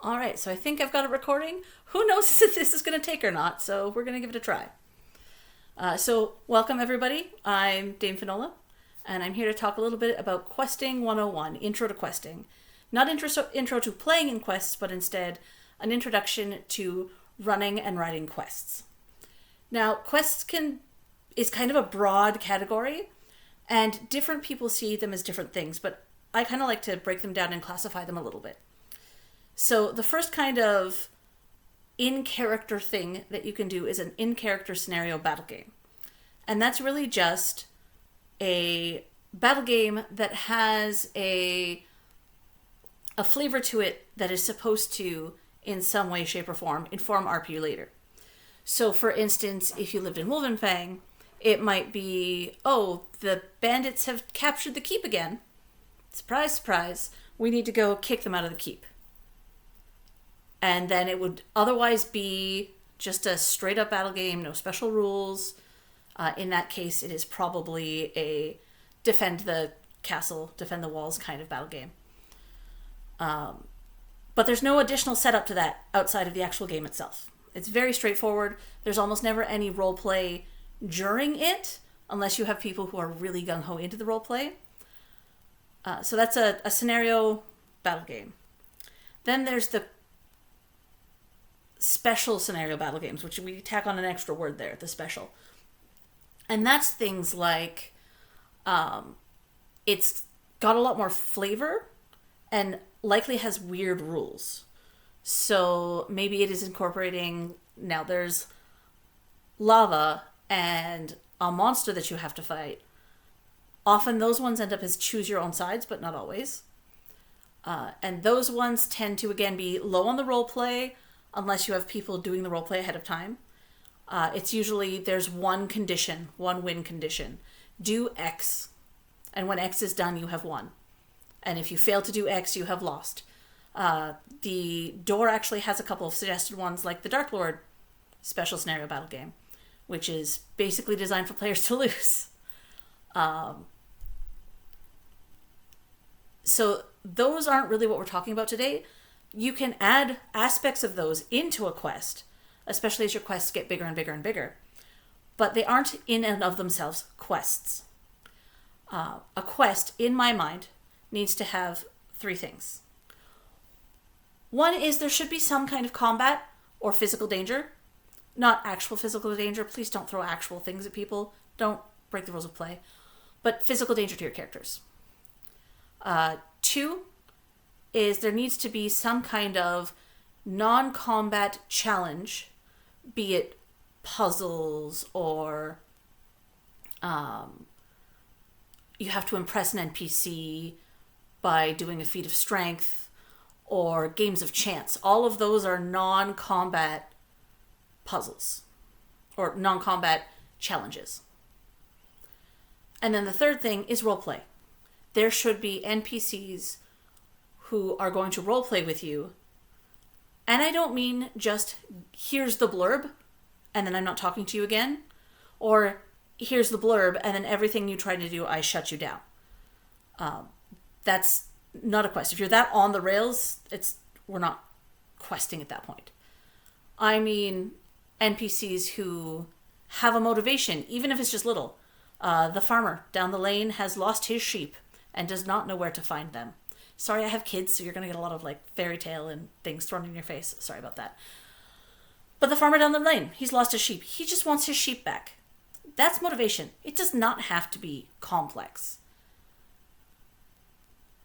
All right, so I think I've got a recording. Who knows if this is going to take or not, so we're going to give it a try. So, welcome everybody. I'm Dame Finola, and I'm here to talk a little bit about Questing 101, Intro to Questing. Not intro to playing in quests, but instead an introduction to running and writing quests. Now, is kind of a broad category, and different people see them as different things, but I kind of like to break them down and classify them a little bit. So the first kind of in-character thing that you can do is an in-character scenario battle game. And that's really just a battle game that has a flavor to it that is supposed to, in some way, shape, or form, inform RP later. So, for instance, if you lived in Wolvenfang, it might be, oh, the bandits have captured the keep again. Surprise, surprise. We need to go kick them out of the keep. And then it would otherwise be just a straight up battle game, no special rules. In that case, it is probably a defend the castle, defend the walls kind of battle game. But there's no additional setup to that outside of the actual game itself. It's very straightforward. There's almost never any role play during it, unless you have people who are really gung-ho into the role play. So that's a scenario battle game. Then there's the special scenario battle games, which we tack on an extra word there, the special. And that's things like it's got a lot more flavor and likely has weird rules. So maybe it is incorporating, now there's lava and a monster that you have to fight. Often those ones end up as choose your own sides, but not always. And those ones tend to, again, be low on the role play, unless you have people doing the role play ahead of time. It's usually, there's one condition, one win condition. Do X. And when X is done, you have won. And if you fail to do X, you have lost. The door actually has a couple of suggested ones, like the Dark Lord special scenario battle game, which is basically designed for players to lose. So those aren't really what we're talking about today. You can add aspects of those into a quest, especially as your quests get bigger and bigger and bigger. But they aren't in and of themselves quests. A quest, in my mind, needs to have three things. One is there should be some kind of combat or physical danger. Not actual physical danger. Please don't throw actual things at people. Don't break the rules of play. But physical danger to your characters. Two is there needs to be some kind of non-combat challenge, be it puzzles or you have to impress an NPC by doing a feat of strength or games of chance. All of those are non-combat puzzles or non-combat challenges. And then the third thing is roleplay. There should be NPCs who are going to roleplay with you. And I don't mean just, here's the blurb, and then I'm not talking to you again. Or, here's the blurb, and then everything you try to do, I shut you down. That's not a quest. If you're that on the rails, we're not questing at that point. I mean NPCs who have a motivation, even if it's just little. The farmer down the lane has lost his sheep and does not know where to find them. Sorry, I have kids, so you're going to get a lot of fairy tale and things thrown in your face. Sorry about that. But the farmer down the lane, he's lost his sheep. He just wants his sheep back. That's motivation. It does not have to be complex.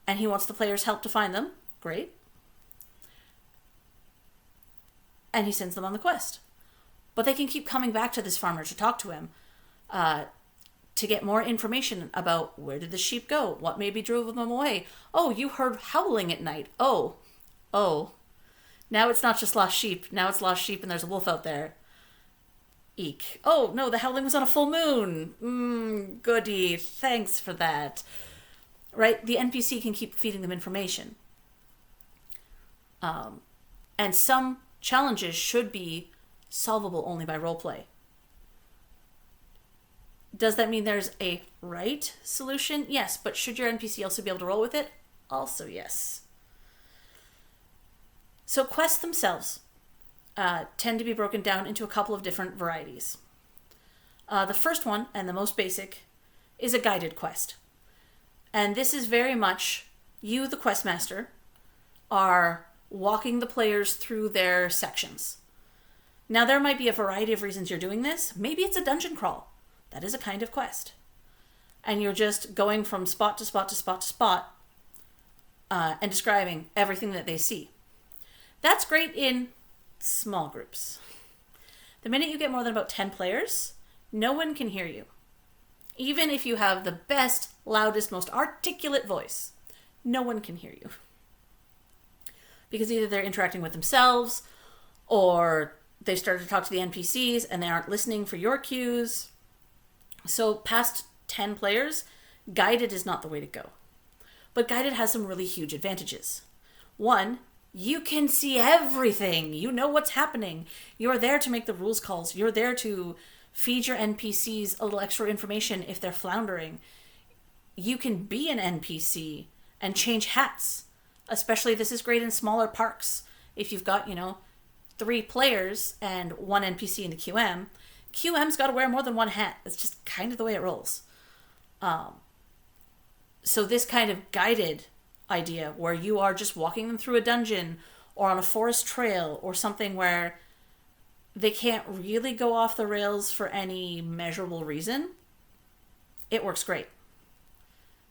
And he wants the player's help to find them. Great. And he sends them on the quest. But they can keep coming back to this farmer to talk to him, to get more information about where did the sheep go? What maybe drove them away? Oh, you heard howling at night. Oh. Now it's not just lost sheep. Now it's lost sheep and there's a wolf out there. Eek. Oh, no, the howling was on a full moon. Goody. Thanks for that. Right? The NPC can keep feeding them information. And some challenges should be solvable only by roleplay. Does that mean there's a right solution? Yes, but should your NPC also be able to roll with it? Also yes. So quests themselves tend to be broken down into a couple of different varieties. The first one, and the most basic, is a guided quest. And this is very much you, the questmaster, are walking the players through their sections. Now, there might be a variety of reasons you're doing this. Maybe it's a dungeon crawl. That is a kind of quest. And you're just going from spot to spot to spot to spot and describing everything that they see. That's great in small groups. The minute you get more than about 10 players, no one can hear you. Even if you have the best, loudest, most articulate voice, no one can hear you. Because either they're interacting with themselves, or they started to talk to the NPCs and they aren't listening for your cues. So past 10 players, guided is not the way to go. But guided has some really huge advantages. One, you can see everything. You know what's happening. You're there to make the rules calls. You're there to feed your NPCs a little extra information if they're floundering. You can be an NPC and change hats. Especially this is great in smaller parks. If you've got, 3 players and 1 NPC in the QM, QM's got to wear more than 1 hat. It's just kind of the way it rolls. So this kind of guided idea where you are just walking them through a dungeon or on a forest trail or something where they can't really go off the rails for any measurable reason, it works great.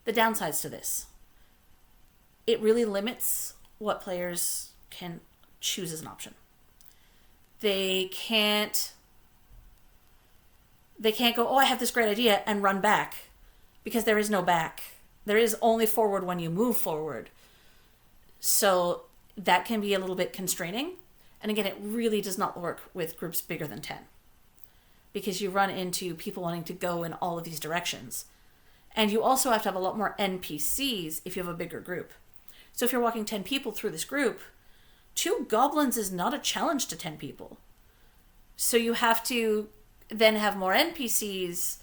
The downsides to this: it really limits what players can choose as an option. They can't go, oh, I have this great idea, and run back, because there is no back. There is only forward when you move forward. So that can be a little bit constraining. And again, it really does not work with groups bigger than 10, because you run into people wanting to go in all of these directions. And you also have to have a lot more NPCs if you have a bigger group. So if you're walking 10 people through this group, 2 goblins is not a challenge to 10 people. So you have to then have more NPCs,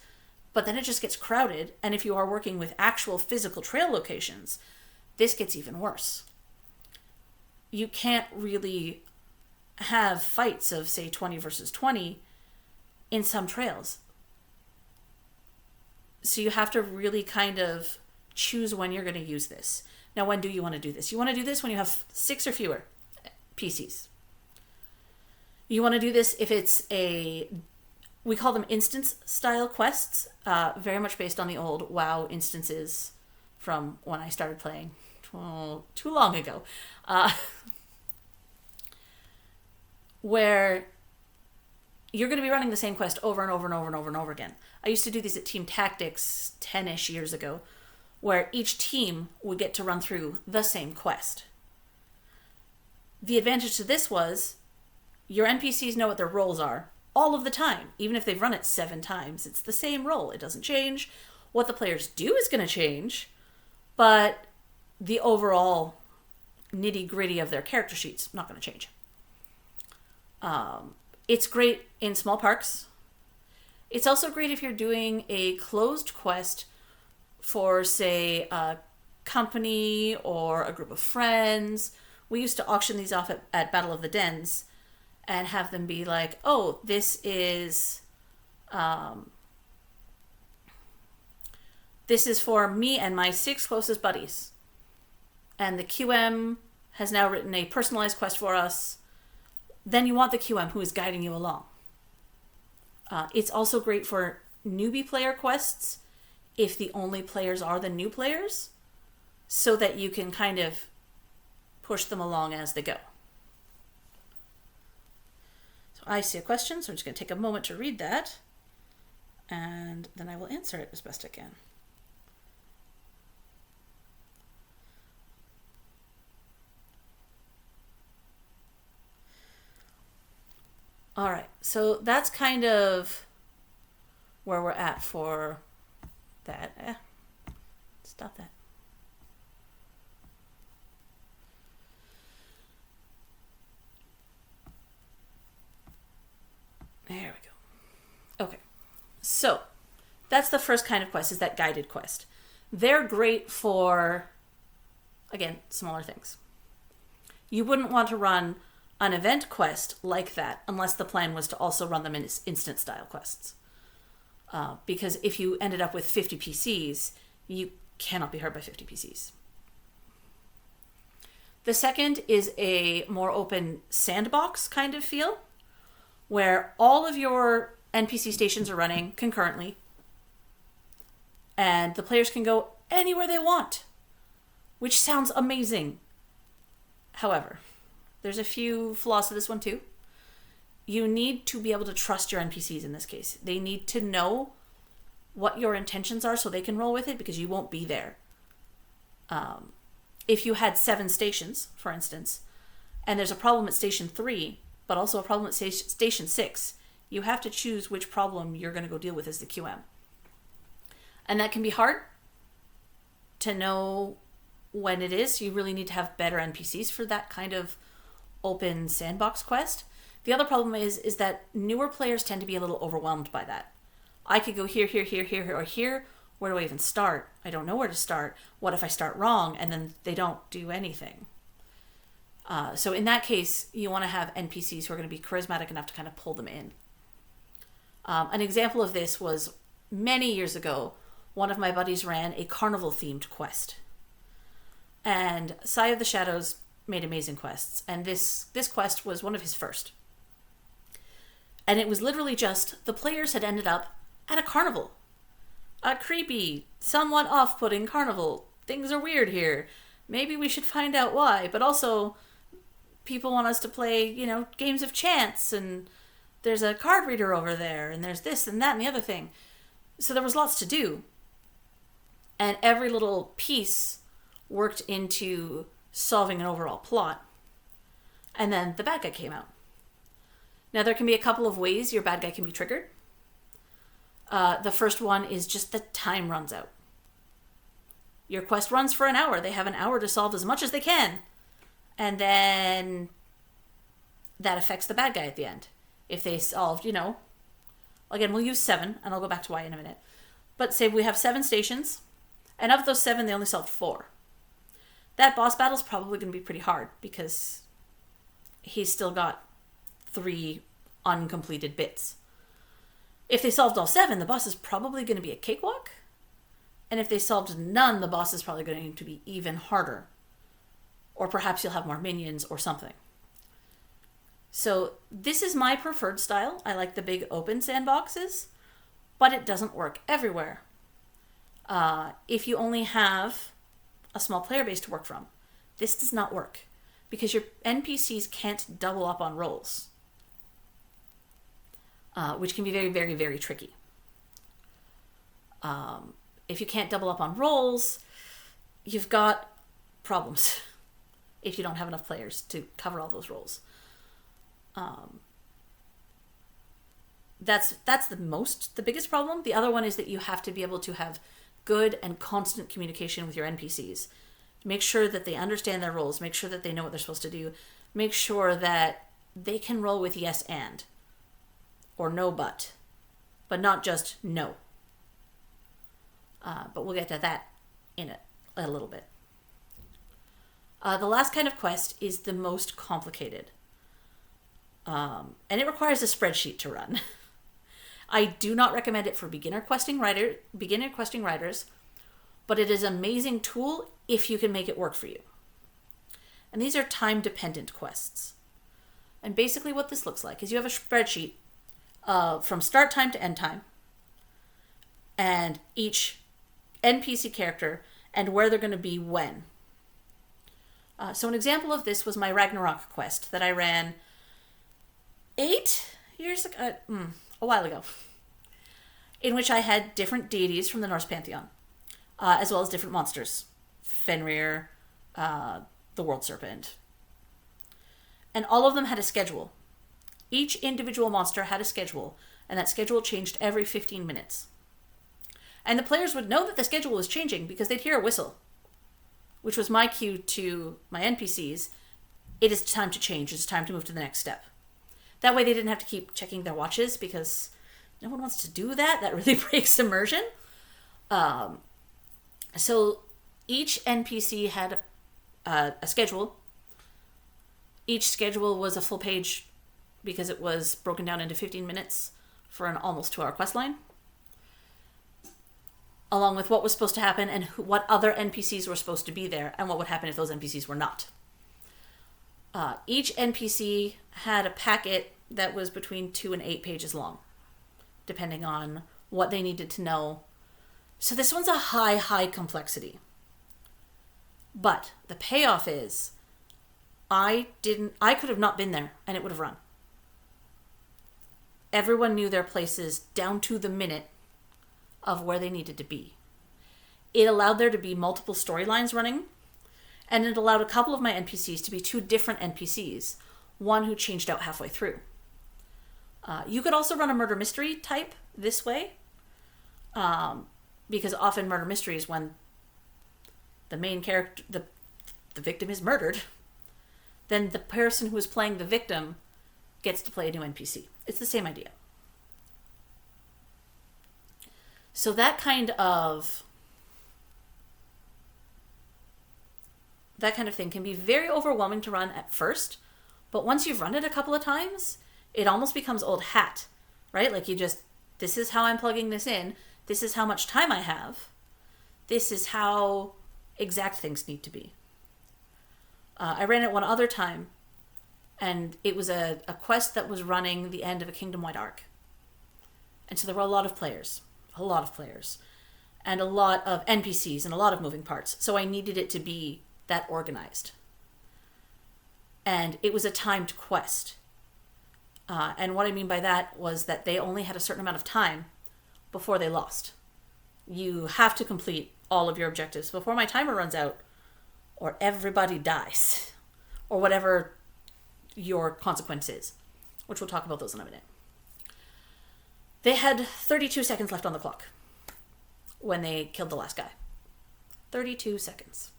but then it just gets crowded. And if you are working with actual physical trail locations, this gets even worse. You can't really have fights of, say, 20 versus 20 in some trails. So you have to really kind of choose when you're going to use this. Now, when do you want to do this? You want to do this when you have 6 or fewer PCs. You want to do this if it's we call them instance style quests, very much based on the old WoW instances from when I started playing too long ago, where you're going to be running the same quest over and over and over and over and over again. I used to do these at Team Tactics 10-ish years ago, where each team would get to run through the same quest. The advantage to this was your NPCs know what their roles are all of the time. Even if they've run it 7 times, it's the same role. It doesn't change. What the players do is going to change, but the overall nitty-gritty of their character sheets not going to change. It's great in small parks. It's also great if you're doing a closed quest for, say, a company or a group of friends. We used to auction these off at Battle of the Dens and have them be like, oh, this is for me and my 6 closest buddies. And the QM has now written a personalized quest for us. Then you want the QM who is guiding you along. It's also great for newbie player quests if the only players are the new players, so that you can kind of push them along as they go. So I see a question, so I'm just going to take a moment to read that, and then I will answer it as best I can. All right, so that's kind of where we're at for that. Stop that. There we go. Okay, so that's the first kind of quest, is that guided quest. They're great for, again, smaller things. You wouldn't want to run an event quest like that unless the plan was to also run them in instant style quests. Because if you ended up with 50 PCs, you cannot be hurt by 50 PCs. The second is a more open sandbox kind of feel, where all of your NPC stations are running concurrently, and the players can go anywhere they want, which sounds amazing. However, there's a few flaws to this one too. You need to be able to trust your NPCs in this case. They need to know what your intentions are so they can roll with it, because you won't be there. If you had 7 stations, for instance, and there's a problem at station 3, but also a problem at station 6, you have to choose which problem you're going to go deal with as the QM. And that can be hard to know when it is. You really need to have better NPCs for that kind of open sandbox quest. The other problem is that newer players tend to be a little overwhelmed by that. I could go here, here, here, here, or here. Where do I even start? I don't know where to start. What if I start wrong and then they don't do anything? So in that case, you want to have NPCs who are going to be charismatic enough to kind of pull them in. An example of this was many years ago, one of my buddies ran a carnival-themed quest. And Side of the Shadows made amazing quests, and this quest was one of his first. And it was literally just the players had ended up at a carnival. A creepy, somewhat off-putting carnival. Things are weird here. Maybe we should find out why. But also, people want us to play, games of chance, and there's a card reader over there, and there's this and that and the other thing. So there was lots to do. And every little piece worked into solving an overall plot. And then the bad guy came out. Now, there can be a couple of ways your bad guy can be triggered. The first one is just the time runs out. Your quest runs for an hour. They have an hour to solve as much as they can. And then that affects the bad guy at the end. If they solved, again, we'll use 7, and I'll go back to why in a minute. But say we have 7 stations, and of those 7, they only solved 4. That boss battle is probably going to be pretty hard because he's still got 3 uncompleted bits. If they solved all 7, the boss is probably going to be a cakewalk. And if they solved none, the boss is probably going to be even harder. Or perhaps you'll have more minions or something. So this is my preferred style. I like the big open sandboxes, but it doesn't work everywhere. If you only have a small player base to work from, this does not work because your NPCs can't double up on rolls. Which can be very, very, very tricky. If you can't double up on rolls, you've got problems if you don't have enough players to cover all those roles. That's the biggest problem. The other one is that you have to be able to have good and constant communication with your NPCs. Make sure that they understand their roles. Make sure that they know what they're supposed to do. Make sure that they can roll with yes and. Or no but not just no. But we'll get to that in a little bit. The last kind of quest is the most complicated. And it requires a spreadsheet to run. I do not recommend it for beginner questing writers, but it is an amazing tool if you can make it work for you. And these are time-dependent quests. And basically what this looks like is you have a spreadsheet from start time to end time, and each NPC character and where they're going to be when. So an example of this was my Ragnarok quest that I ran 8 years ago, a while ago, in which I had different deities from the Norse pantheon, as well as different monsters, Fenrir, the World Serpent, and all of them had a schedule. Each individual monster had a schedule, and that schedule changed every 15 minutes. And the players would know that the schedule was changing because they'd hear a whistle, which was my cue to my NPCs. It is time to change. It's time to move to the next step. That way they didn't have to keep checking their watches because no one wants to do that. That really breaks immersion. So each NPC had a schedule Each schedule was a full page because it was broken down into 15 minutes for an almost 2-hour quest line, along with what was supposed to happen and what other NPCs were supposed to be there and what would happen if those NPCs were not. Each NPC had a packet that was between 2 and 8 pages long, depending on what they needed to know. So this one's a high complexity. But the payoff is I could have not been there and it would have run. Everyone knew their places down to the minute of where they needed to be. It allowed there to be multiple storylines running, and it allowed a couple of my NPCs to be 2 different NPCs, one who changed out halfway through. You could also run a murder mystery type this way, because often murder mysteries, when the main character, the victim is murdered, then the person who is playing the victim gets to play a new NPC. It's the same idea. So that kind of thing can be very overwhelming to run at first, but once you've run it a couple of times, it almost becomes old hat, right? Like this is how I'm plugging this in. This is how much time I have. This is how exact things need to be. I ran it one other time, and it was a quest that was running the end of a kingdom-wide arc. And so there were a lot of players, and a lot of NPCs and a lot of moving parts. So I needed it to be that organized. And it was a timed quest. And what I mean by that was that they only had a certain amount of time before they lost. You have to complete all of your objectives before my timer runs out, or everybody dies, or whatever your consequence is, which we'll talk about those in a minute. They had 32 seconds left on the clock when they killed the last guy. 32 seconds.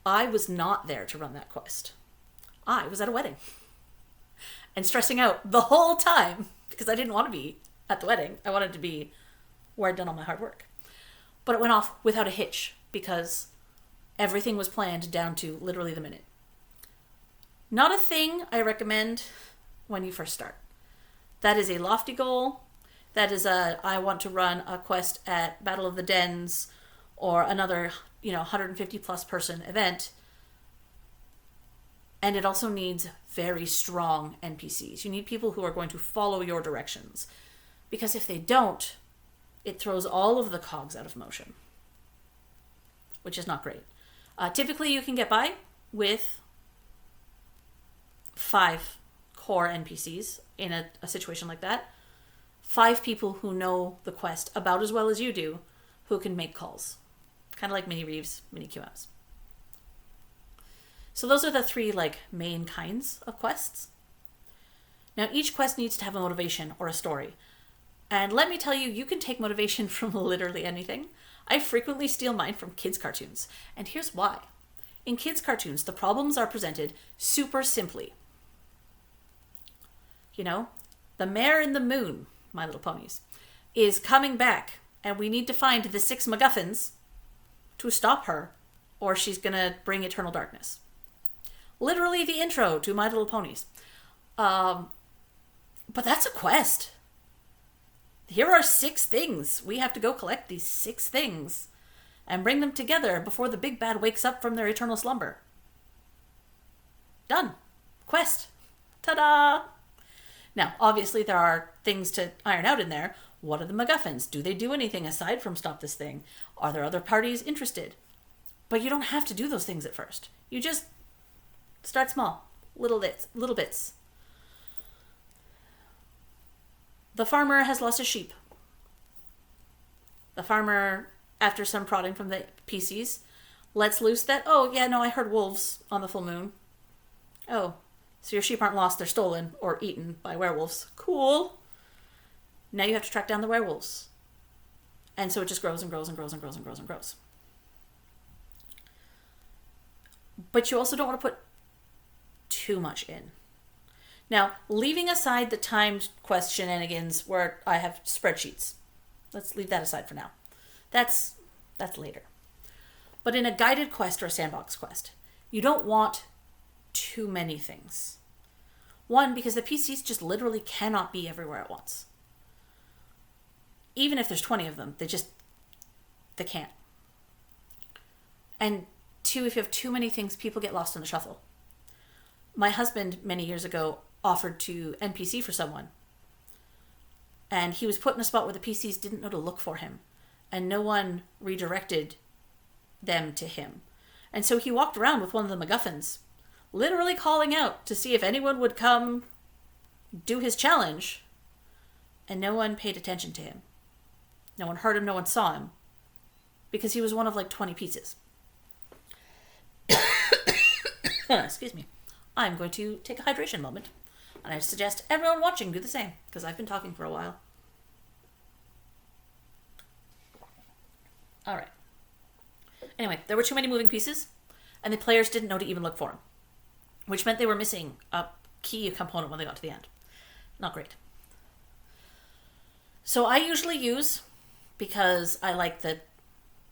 I was not there to run that quest. I was at a wedding and stressing out the whole time because I didn't want to be at the wedding. I wanted to be where I'd done all my hard work. But it went off without a hitch because everything was planned down to literally the minute. Not a thing I recommend when you first start. That is a lofty goal. That is I want to run a quest at Battle of the Dens or another, 150 plus person event. And it also needs very strong NPCs. You need people who are going to follow your directions. Because if they don't, it throws all of the cogs out of motion, which is not great. Typically, you can get by with 5 core NPCs in a situation like that. 5 people who know the quest about as well as you do, who can make calls. Kind of like mini Reeves, mini QMs. So those are the 3 main kinds of quests. Now each quest needs to have a motivation or a story. And let me tell you, you can take motivation from literally anything. I frequently steal mine from kids' cartoons. And here's why. In kids' cartoons, the problems are presented super simply. The Mare in the Moon, My Little Ponies, is coming back, and we need to find the 6 MacGuffins to stop her, or she's going to bring eternal darkness. Literally the intro to My Little Ponies. But that's a quest. Here are 6 things. We have to go collect these 6 things and bring them together before the big bad wakes up from their eternal slumber. Done. Quest. Ta-da! Now, obviously there are things to iron out in there. What are the MacGuffins? Do they do anything aside from stop this thing? Are there other parties interested? But you don't have to do those things at first. You just start small. Little bits. The farmer has lost his sheep. The farmer, after some prodding from the PCs, lets loose that, I heard wolves on the full moon. Oh, so your sheep aren't lost, they're stolen or eaten by werewolves. Cool. Now you have to track down the werewolves. And so it just grows and grows and grows and grows and grows and grows. But you also don't want to put too much in. Now, leaving aside the timed quest shenanigans where I have spreadsheets. Let's leave that aside for now. That's later. But in a guided quest or a sandbox quest, you don't want too many things. One, because the PCs just literally cannot be everywhere at once. Even if there's 20 of them, they can't. And two, if you have too many things, people get lost in the shuffle. My husband, many years ago, offered to NPC for someone. And he was put in a spot where the PCs didn't know to look for him. And no one redirected them to him. And so he walked around with one of the MacGuffins, literally calling out to see if anyone would come do his challenge. And no one paid attention to him. No one heard him, no one saw him. Because he was one of like 20 pieces. Excuse me. I'm going to take a hydration moment. And I suggest everyone watching do the same, because I've been talking for a while. All right. Anyway, there were too many moving pieces, and the players didn't know to even look for them, which meant they were missing a key component when they got to the end. Not great. So I usually use, because I like the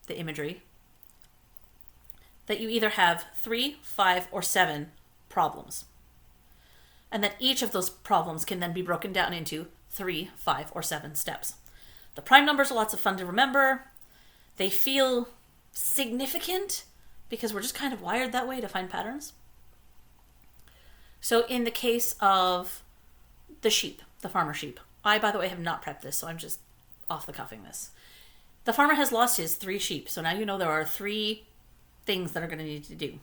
imagery, that you either have 3, 5, or 7 problems. And that each of those problems can then be broken down into 3, 5, or 7 steps. The prime numbers are lots of fun to remember. They feel significant because we're just kind of wired that way to find patterns. So in the case of the sheep, the farmer sheep, I, by the way, have not prepped this, so I'm just off the cuffing this. The farmer has lost his 3 sheep, so now you know there are 3 things that are going to need to do.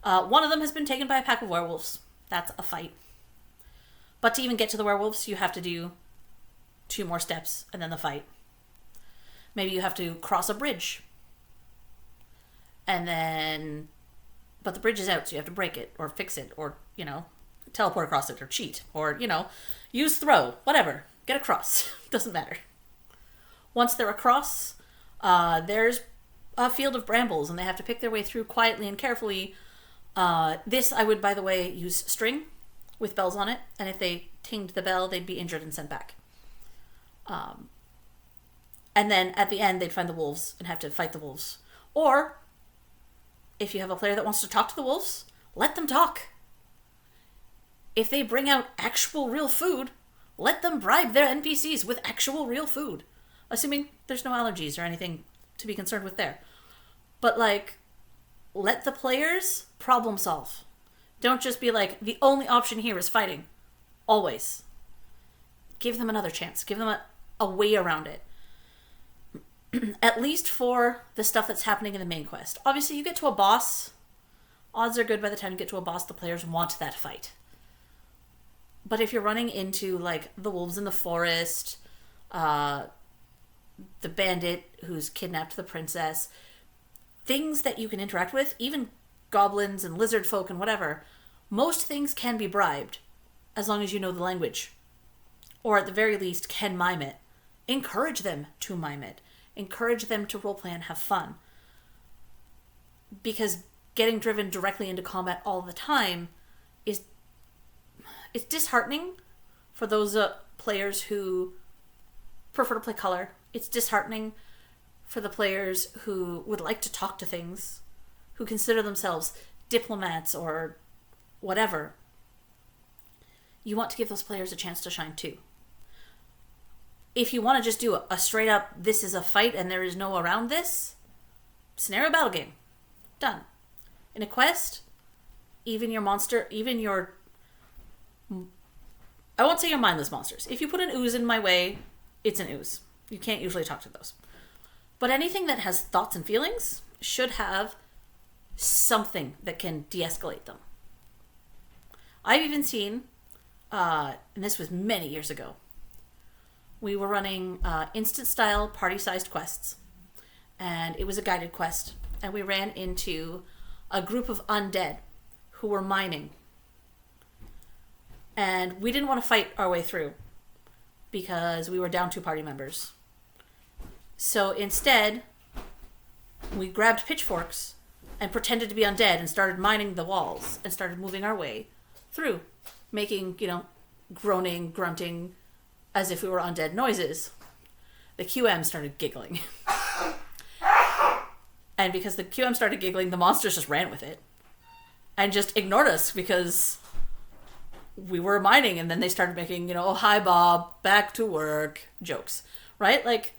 One of them has been taken by a pack of werewolves. That's a fight. But to even get to the werewolves, you have to do 2 more steps and then the fight. Maybe you have to cross a bridge. And then... But the bridge is out, so you have to break it or fix it or, teleport across it or cheat or, use throw, whatever. Get across. Doesn't matter. Once they're across, there's a field of brambles and they have to pick their way through quietly and carefully. This, I would, by the way, use string with bells on it. And if they tinged the bell, they'd be injured and sent back. And then at the end, they'd find the wolves and have to fight the wolves. Or, if you have a player that wants to talk to the wolves, let them talk. If they bring out actual real food, let them bribe their NPCs with actual real food. Assuming there's no allergies or anything to be concerned with there. But, let the players problem solve. Don't just be like, the only option here is fighting. Always. Give them another chance. Give them a way around it. At least for the stuff that's happening in the main quest. Obviously, you get to a boss. Odds are good by the time you get to a boss, the players want that fight. But if you're running into, the wolves in the forest, the bandit who's kidnapped the princess, things that you can interact with, even goblins and lizard folk and whatever, most things can be bribed as long as you know the language. Or at the very least, can mime it. Encourage them to mime it. Encourage them to roleplay and have fun. Because getting driven directly into combat all the time it's disheartening for those players who prefer to play color. It's disheartening for the players who would like to talk to things, who consider themselves diplomats or whatever. You want to give those players a chance to shine too. If you want to just do a straight up, this is a fight and there is no around this, scenario battle game. Done. In a quest, even your monster, I won't say your mindless monsters. If you put an ooze in my way, it's an ooze. You can't usually talk to those. But anything that has thoughts and feelings should have something that can de-escalate them. I've even seen, and this was many years ago, we were running instant-style, party-sized quests. And it was a guided quest. And we ran into a group of undead who were mining. And we didn't want to fight our way through because we were down 2 party members. So instead, we grabbed pitchforks and pretended to be undead and started mining the walls and started moving our way through, making, groaning, grunting, as if we were undead noises. The QM started giggling. And because the QM started giggling, the monsters just ran with it. and just ignored us because we were mining, and then they started making, oh, hi Bob, back to work jokes, right? Like,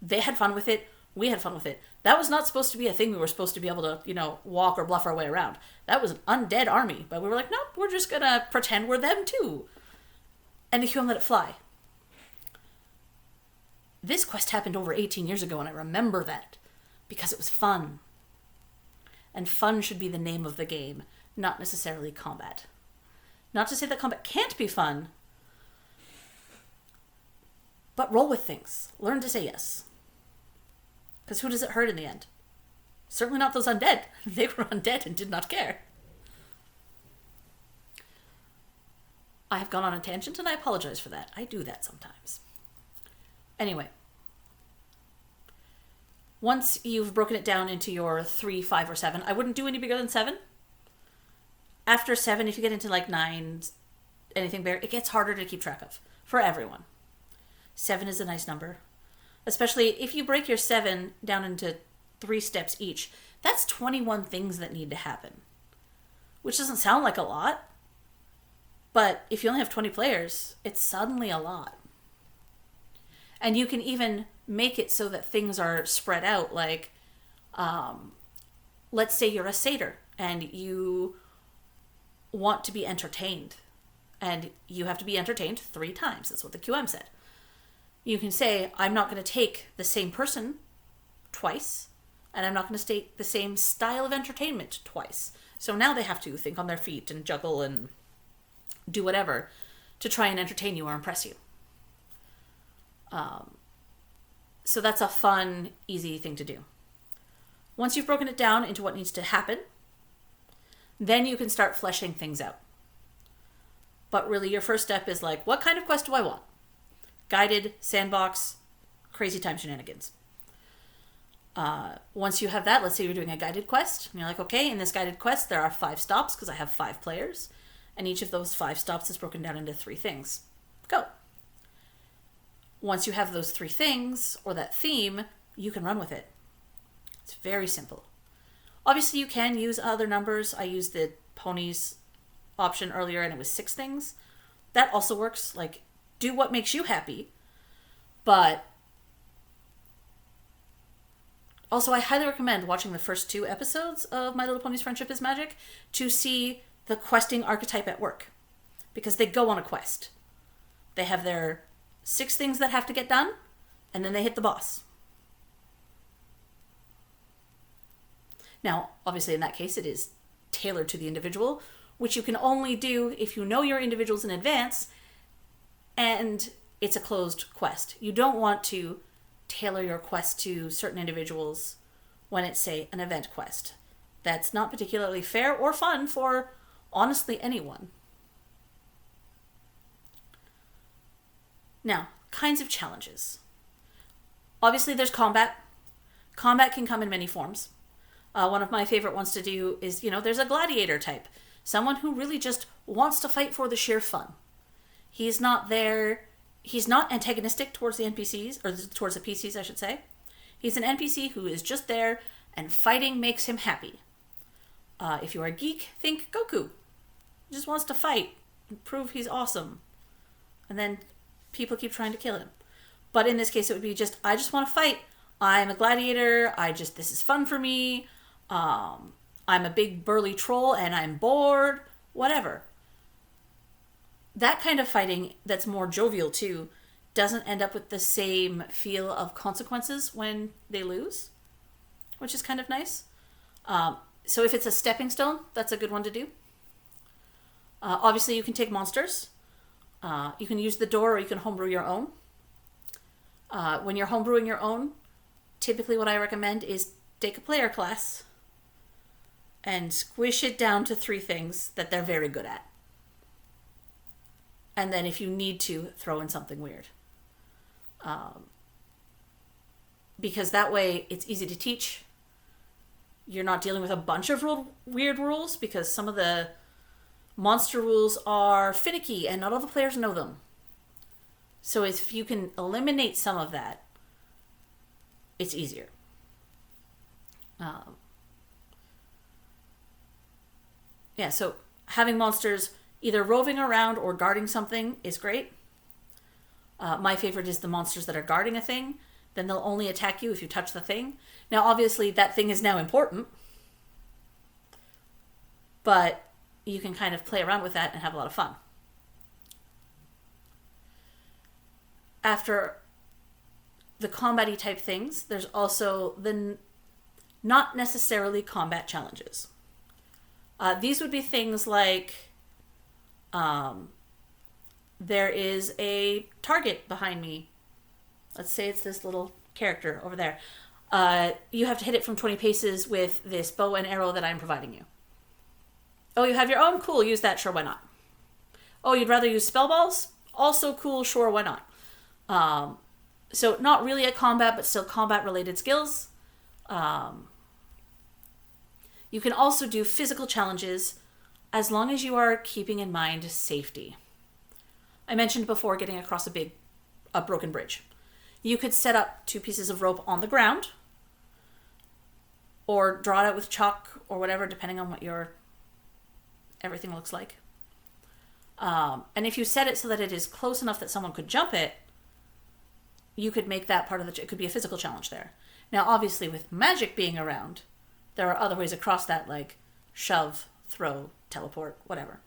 they had fun with it, we had fun with it. That was not supposed to be a thing we were supposed to be able to, walk or bluff our way around. That was an undead army, but we were like, nope, we're just gonna pretend we're them too. And the QM let it fly. This quest happened over 18 years ago, and I remember that because it was fun. And fun should be the name of the game, not necessarily combat. Not to say that combat can't be fun, but roll with things. Learn to say yes. Because who does it hurt in the end? Certainly not those undead. They were undead and did not care. I have gone on a tangent, and I apologize for that. I do that sometimes. Anyway. Once you've broken it down into your 3, 5, or 7, I wouldn't do any bigger than 7. After 7, if you get into like 9, anything bigger, it gets harder to keep track of for everyone. 7 is a nice number. Especially if you break your 7 down into 3 steps each, that's 21 things that need to happen. Which doesn't sound like a lot, but if you only have 20 players, it's suddenly a lot. And you can even make it so that things are spread out. Like, let's say you're a satyr and you want to be entertained. And you have to be entertained 3 times. That's what the QM said. You can say, I'm not going to take the same person twice, and I'm not going to take the same style of entertainment twice. So now they have to think on their feet and juggle and do whatever to try and entertain you or impress you. So that's a fun, easy thing to do. Once you've broken it down into what needs to happen, then you can start fleshing things out. But really your first step is like, what kind of quest do I want? Guided, sandbox, crazy time shenanigans. Once you have that, let's say you're doing a guided quest, and you're like, okay, in this guided quest, there are 5 stops because I have 5 players, and each of those 5 stops is broken down into 3 things. Go. Once you have those 3 things, or that theme, you can run with it. It's very simple. Obviously, you can use other numbers. I used the ponies option earlier, and it was 6 things. That also works. Like, do what makes you happy. But also, I highly recommend watching the first 2 episodes of My Little Pony's Friendship is Magic to see the questing archetype at work. Because they go on a quest. They have their 6 things that have to get done, and then they hit the boss. Now, obviously in that case, it is tailored to the individual, which you can only do if you know your individuals in advance, and it's a closed quest. You don't want to tailor your quest to certain individuals when it's, say, an event quest. That's not particularly fair or fun for, honestly, anyone. Now, kinds of challenges. Obviously, there's combat. Combat can come in many forms. One of my favorite ones to do is, there's a gladiator type. Someone who really just wants to fight for the sheer fun. He's not antagonistic towards the NPCs, or towards the PCs, I should say. He's an NPC who is just there, and fighting makes him happy. If you're a geek, think Goku. He just wants to fight and prove he's awesome. And then people keep trying to kill him. But in this case, it would be just, I just want to fight. I'm a gladiator. This is fun for me. I'm a big burly troll and I'm bored. Whatever. That kind of fighting that's more jovial too doesn't end up with the same feel of consequences when they lose, which is kind of nice. So if it's a stepping stone, that's a good one to do. Obviously, you can take monsters. You can use the door, or you can homebrew your own. When you're homebrewing your own, typically what I recommend is take a player class and squish it down to 3 things that they're very good at. And then if you need to, throw in something weird. Because that way it's easy to teach. You're not dealing with a bunch of weird rules, because some of the monster rules are finicky and not all the players know them. So if you can eliminate some of that, it's easier. yeah, so having monsters either roving around or guarding something is great. My favorite is the monsters that are guarding a thing. Then they'll only attack you if you touch the thing. Now, obviously, that thing is now important, but you can kind of play around with that and have a lot of fun. After the combat-y type things, there's also the not necessarily combat challenges. These would be things like there is a target behind me. Let's say it's this little character over there. You have to hit it from 20 paces with this bow and arrow that I'm providing you. Oh, you have your own? Cool, use that. Sure, why not? Oh, you'd rather use spell balls? Also cool, sure, why not? So not really a combat, but still combat-related skills. You can also do physical challenges as long as you are keeping in mind safety. I mentioned before getting across a broken bridge. You could set up 2 pieces of rope on the ground or draw it out with chalk or whatever, depending on what your everything looks like. And if you set it so that it is close enough that someone could jump it, you could make that part of it could be a physical challenge there. Now, obviously, with magic being around, there are other ways across that, like shove, throw, teleport, whatever.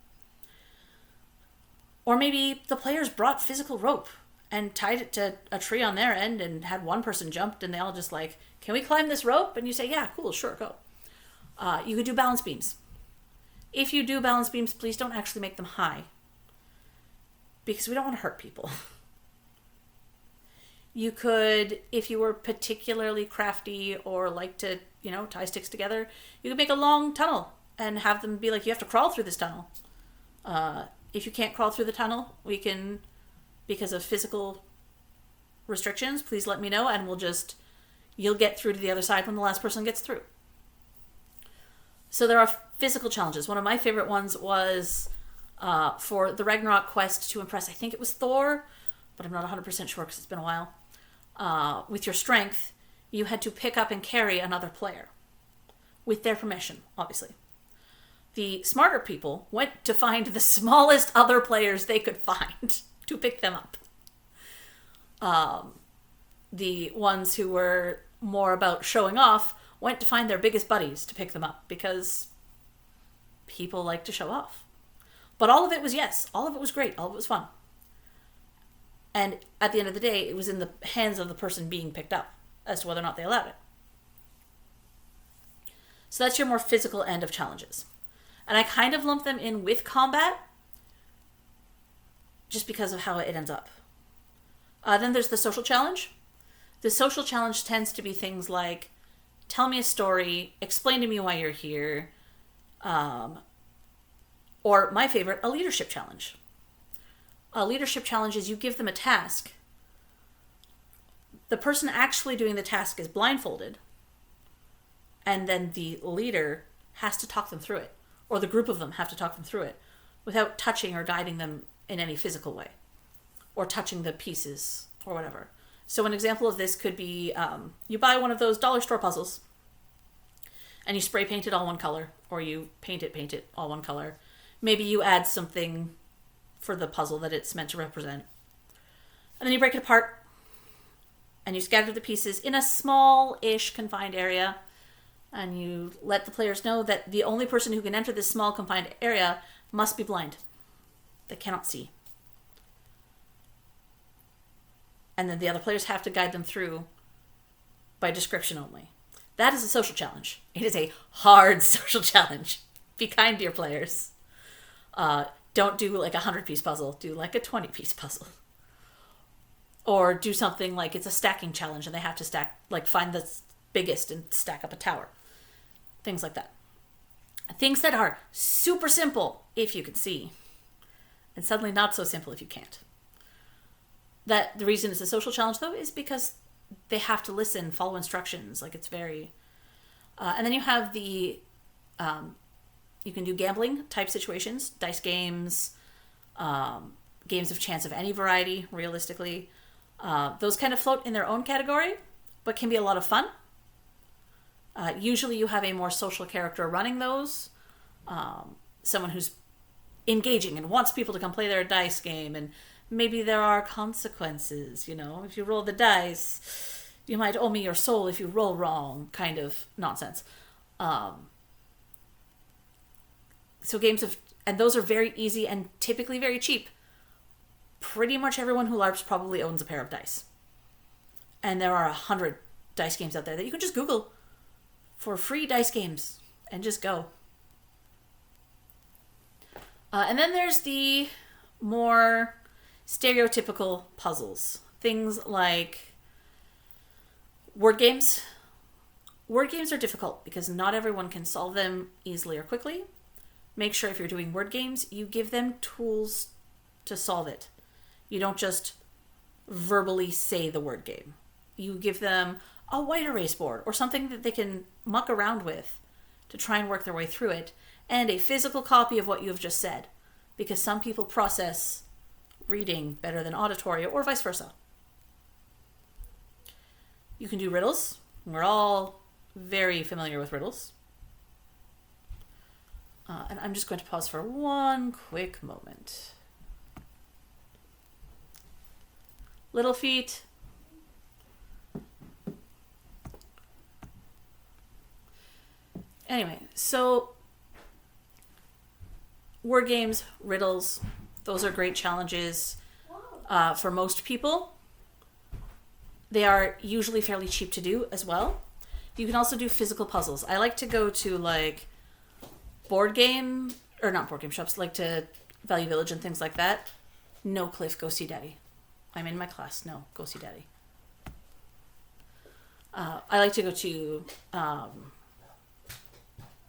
Or maybe the players brought physical rope and tied it to a tree on their end and had one person jumped and they all just like, can we climb this rope? And you say, yeah, cool, sure, go. You could do balance beams. If you do balance beams, please don't actually make them high, because we don't want to hurt people. You could, if you were particularly crafty or like to, tie sticks together, you could make a long tunnel and have them be like, you have to crawl through this tunnel. If you can't crawl through the tunnel, we can, because of physical restrictions, please let me know and you'll get through to the other side when the last person gets through. So there are physical challenges. One of my favorite ones was for the Ragnarok quest to impress, I think it was Thor, but I'm not 100% sure because it's been a while. With your strength, you had to pick up and carry another player with their permission, obviously. The smarter people went to find the smallest other players they could find to pick them up. The ones who were more about showing off went to find their biggest buddies to pick them up, because people like to show off. But all of it was all of it was great, all of it was fun. And at the end of the day, it was in the hands of the person being picked up as to whether or not they allowed it. So that's your more physical end of challenges. And I kind of lump them in with combat just because of how it ends up. Then there's the social challenge. The social challenge tends to be things like, tell me a story, explain to me why you're here, or my favorite, a leadership challenge. A leadership challenge is you give them a task. The person actually doing the task is blindfolded, and then the leader has to talk them through it, or the group of them have to talk them through it without touching or guiding them in any physical way, or touching the pieces or whatever. So an example of this could be you buy one of those dollar store puzzles and you spray paint it all one color, or you paint it all one color. Maybe you add something for the puzzle that it's meant to represent. And then you break it apart and you scatter the pieces in a small-ish confined area, and you let the players know that the only person who can enter this small confined area must be blind. They cannot see. And then the other players have to guide them through by description only. That is a social challenge. It is a hard social challenge. Be kind to your players. Don't do like a 100-piece puzzle. Do like a 20-piece puzzle. Or do something like it's a stacking challenge and they have to stack, like find the biggest and stack up a tower. Things like that. Things that are super simple if you can see, and suddenly not so simple if you can't. That the reason it's a social challenge, though, is because they have to listen, follow instructions. Like, it's very... and then you have the... you can do gambling type situations, dice games, games of chance of any variety, realistically. Those kind of float in their own category, but can be a lot of fun. Usually you have a more social character running those. someone who's engaging and wants people to come play their dice game, and maybe there are consequences, if you roll the dice, you might owe me your soul if you roll wrong, kind of nonsense. So and those are very easy and typically very cheap. Pretty much everyone who LARPs probably owns a pair of dice. And there are 100 dice games out there that you can just Google for free dice games and just go. And then there's the more stereotypical puzzles. Things like word games. Word games are difficult because not everyone can solve them easily or quickly. Make sure if you're doing word games, you give them tools to solve it. You don't just verbally say the word game. You give them a white erase board or something that they can muck around with to try and work their way through it, and a physical copy of what you have just said, because some people process reading better than auditory, or vice versa. You can do riddles. We're all very familiar with riddles. And I'm just going to pause for one quick moment. Little feet. Anyway, so word games, riddles, those are great challenges for most people. They are usually fairly cheap to do as well. You can also do physical puzzles. I like to go to not board game shops, like to Value Village and things like that. No, Cliff, go see Daddy. I'm in my class. No, go see Daddy. I like to go to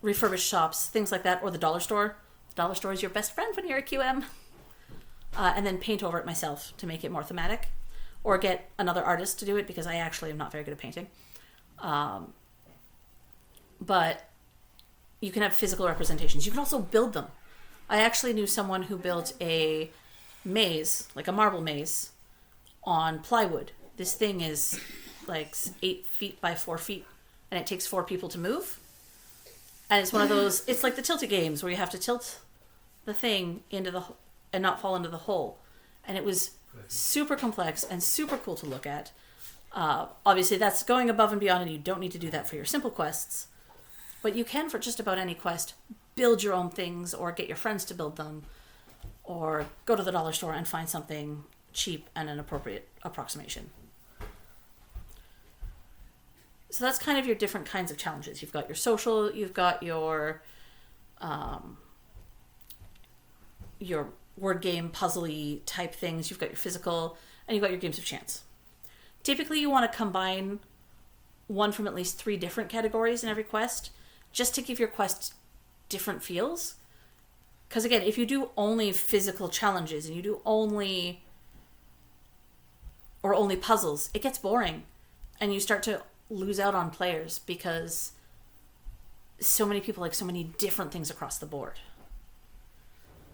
refurbished shops, things like that, or the dollar store. The dollar store is your best friend when you're a QM. And then paint over it myself to make it more thematic, or get another artist to do it because I actually am not very good at painting. But you can have physical representations. You can also build them. I actually knew someone who built a maze, like a marble maze, on plywood. This thing is like 8 feet by 4 feet, and it takes 4 people to move. And it's one of those, it's like the tilted games where you have to tilt the thing and not fall into the hole. And it was super complex and super cool to look at. Obviously, that's going above and beyond, and you don't need to do that for your simple quests. But you can, for just about any quest, build your own things or get your friends to build them, or go to the dollar store and find something cheap and an appropriate approximation. So that's kind of your different kinds of challenges. You've got your social, you've got your word game, puzzly type things, you've got your physical, and you've got your games of chance. Typically, you want to combine one from at least 3 different categories in every quest, just to give your quest different feels. Because again, if you do only physical challenges and you do only puzzles, it gets boring, and you start to lose out on players because so many people like so many different things across the board.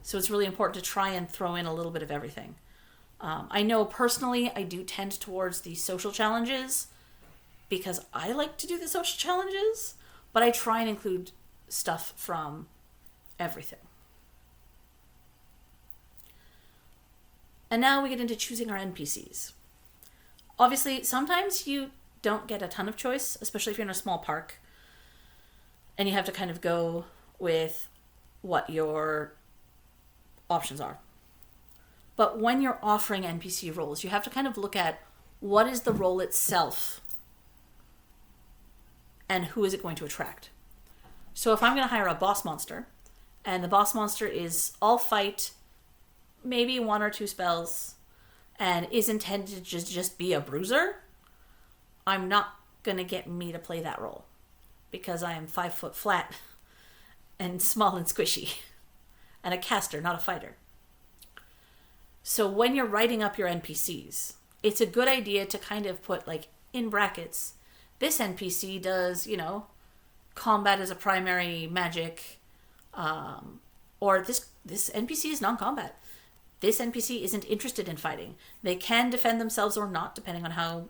So it's really important to try and throw in a little bit of everything. I know personally I do tend towards the social challenges because I like to do the social challenges, but I try and include stuff from everything. And now we get into choosing our NPCs. Obviously, sometimes you don't get a ton of choice, especially if you're in a small park, and you have to kind of go with what your options are. But when you're offering NPC roles, you have to kind of look at what is the role itself and who is it going to attract. So if I'm going to hire a boss monster, and the boss monster is all fight, maybe 1 or 2 spells, and is intended to just be a bruiser, I'm not going to get me to play that role because I am 5 foot flat and small and squishy and a caster, not a fighter. So when you're writing up your NPCs, it's a good idea to kind of put in brackets, this NPC does, combat as a primary magic, or this NPC is non-combat. This NPC isn't interested in fighting. They can defend themselves or not, depending on how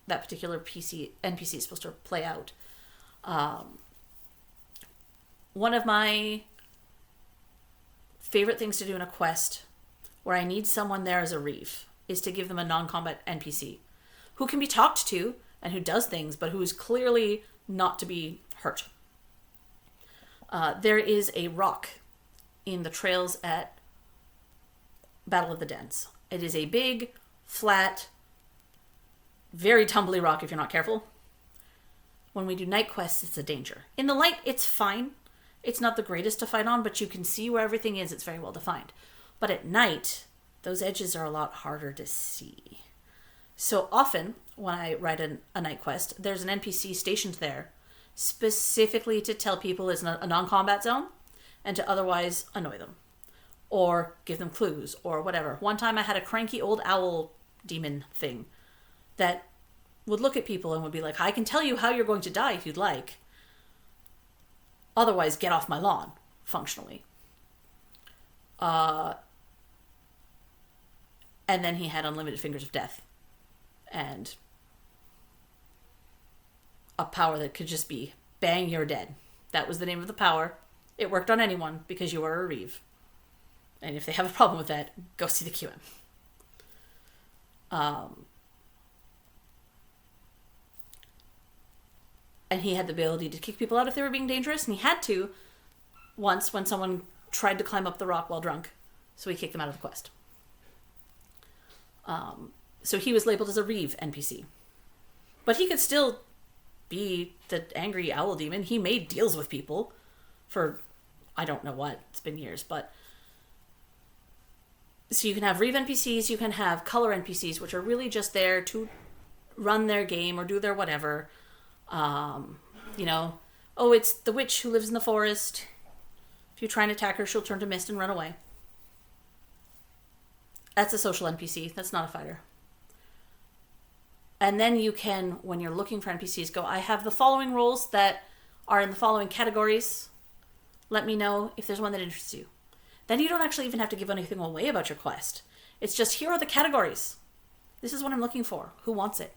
that particular NPC is supposed to play out. One of my favorite things to do in a quest where I need someone there as a reeve is to give them a non-combat NPC who can be talked to and who does things, but who is clearly not to be hurt. There is a rock in the trails at Battle of the Dens. It is a big, flat, very tumbly rock if you're not careful. When we do night quests, it's a danger. In the light, it's fine. It's not the greatest to fight on, but you can see where everything is. It's very well defined. But at night, those edges are a lot harder to see. So often, when I write a night quest, there's an NPC stationed there specifically to tell people it's a non-combat zone and to otherwise annoy them or give them clues or whatever. One time I had a cranky old owl demon thing that would look at people and would be like, I can tell you how you're going to die if you'd like. Otherwise, get off my lawn, functionally. And then he had unlimited fingers of death. And a power that could just be, bang, you're dead. That was the name of the power. It worked on anyone because you were a reeve. And if they have a problem with that, go see the QM. And he had the ability to kick people out if they were being dangerous. And he had to once when someone tried to climb up the rock while drunk. So he kicked them out of the quest. So he was labeled as a reeve NPC. But he could still be the angry owl demon. He made deals with people for, I don't know what, it's been years, but... So you can have reeve NPCs, you can have color NPCs, which are really just there to run their game or do their whatever. It's the witch who lives in the forest. If you try and attack her, she'll turn to mist and run away. That's a social NPC. That's not a fighter. And then you can, when you're looking for NPCs, go, I have the following roles that are in the following categories. Let me know if there's one that interests you. Then you don't actually even have to give anything away about your quest. It's just, here are the categories. This is what I'm looking for. Who wants it?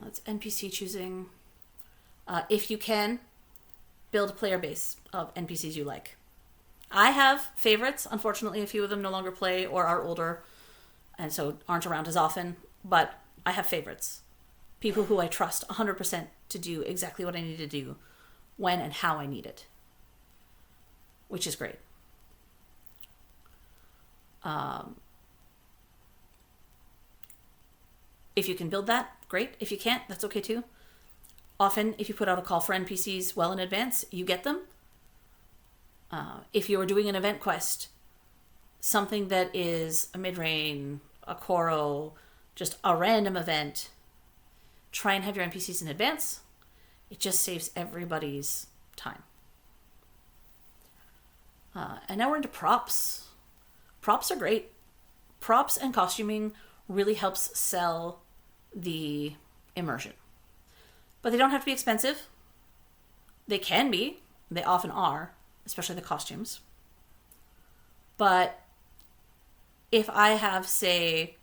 It's NPC choosing. If you can, build a player base of NPCs you like. I have favorites. Unfortunately, a few of them no longer play or are older and so aren't around as often. But I have favorites. People who I trust 100% to do exactly what I need to do when and how I need it. Which is great. If you can build that, great. If you can't, that's okay too. Often, if you put out a call for NPCs well in advance, you get them. If you're doing an event quest, something that is a mid-rain, a Koro, just a random event, try and have your NPCs in advance. It just saves everybody's time. And now we're into props. Props are great. Props and costuming really helps sell the immersion. But they don't have to be expensive. They can be. They often are, especially the costumes. But if I have, say,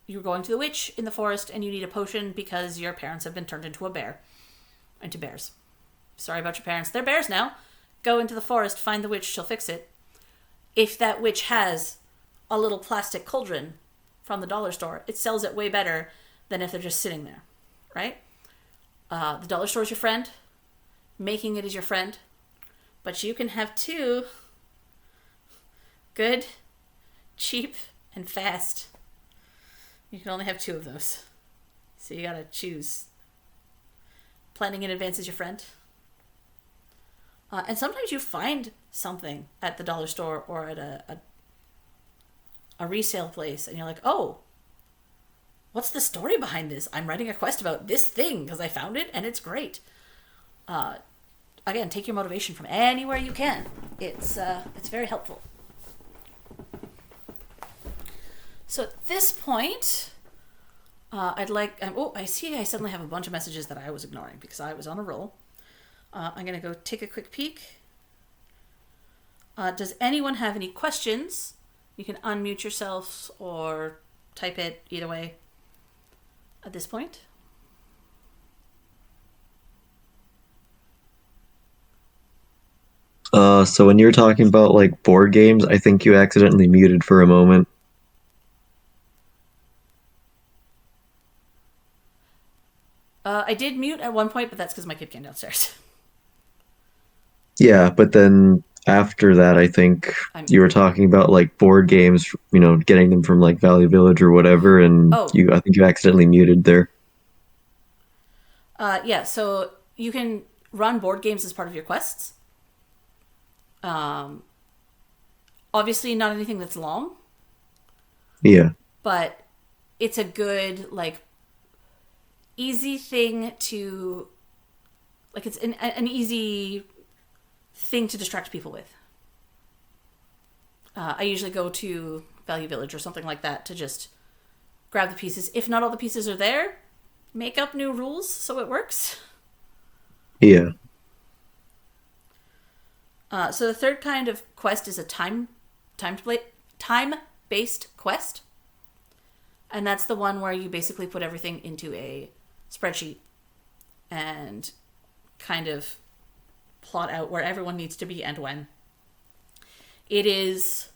you're going to the witch in the forest and you need a potion because your parents have been turned into bears. Sorry about your parents. They're bears now. Go into the forest, find the witch, she'll fix it. If that witch has a little plastic cauldron from the dollar store, it sells it way better than if they're just sitting there, right? The dollar store is your friend. Making it is your friend. But you can have two. Good, cheap, and fast. You can only have two of those. So you gotta choose. Planning in advance is your friend. And sometimes you find something at the dollar store or at a resale place and you're like, oh, what's the story behind this? I'm writing a quest about this thing because I found it and it's great. Again, take your motivation from anywhere you can. It's very helpful. So at this point, I'd like... I see I suddenly have a bunch of messages that I was ignoring because I was on a roll. I'm going to go take a quick peek. Does anyone have any questions? You can unmute yourself or type it either way at this point. So when you were talking about like board games, I think you accidentally muted for a moment. I did mute at one point, but that's because my kid came downstairs. Yeah, but then after that, I think I'm you were talking about like board games, getting them from like Valley Village or whatever, and oh I think you accidentally muted there. yeah. So you can run board games as part of your quests. Um, Obviously, not anything that's long, Yeah, but it's a good like easy thing to like. It's an easy thing to distract people with. I usually go to Value Village or something like that to just grab the pieces. If not all the pieces are there, make up new rules so it works. yeah. So the third kind of quest is a time time based quest, and that's the one where you basically put everything into a spreadsheet and kind of plot out where everyone needs to be and when. It is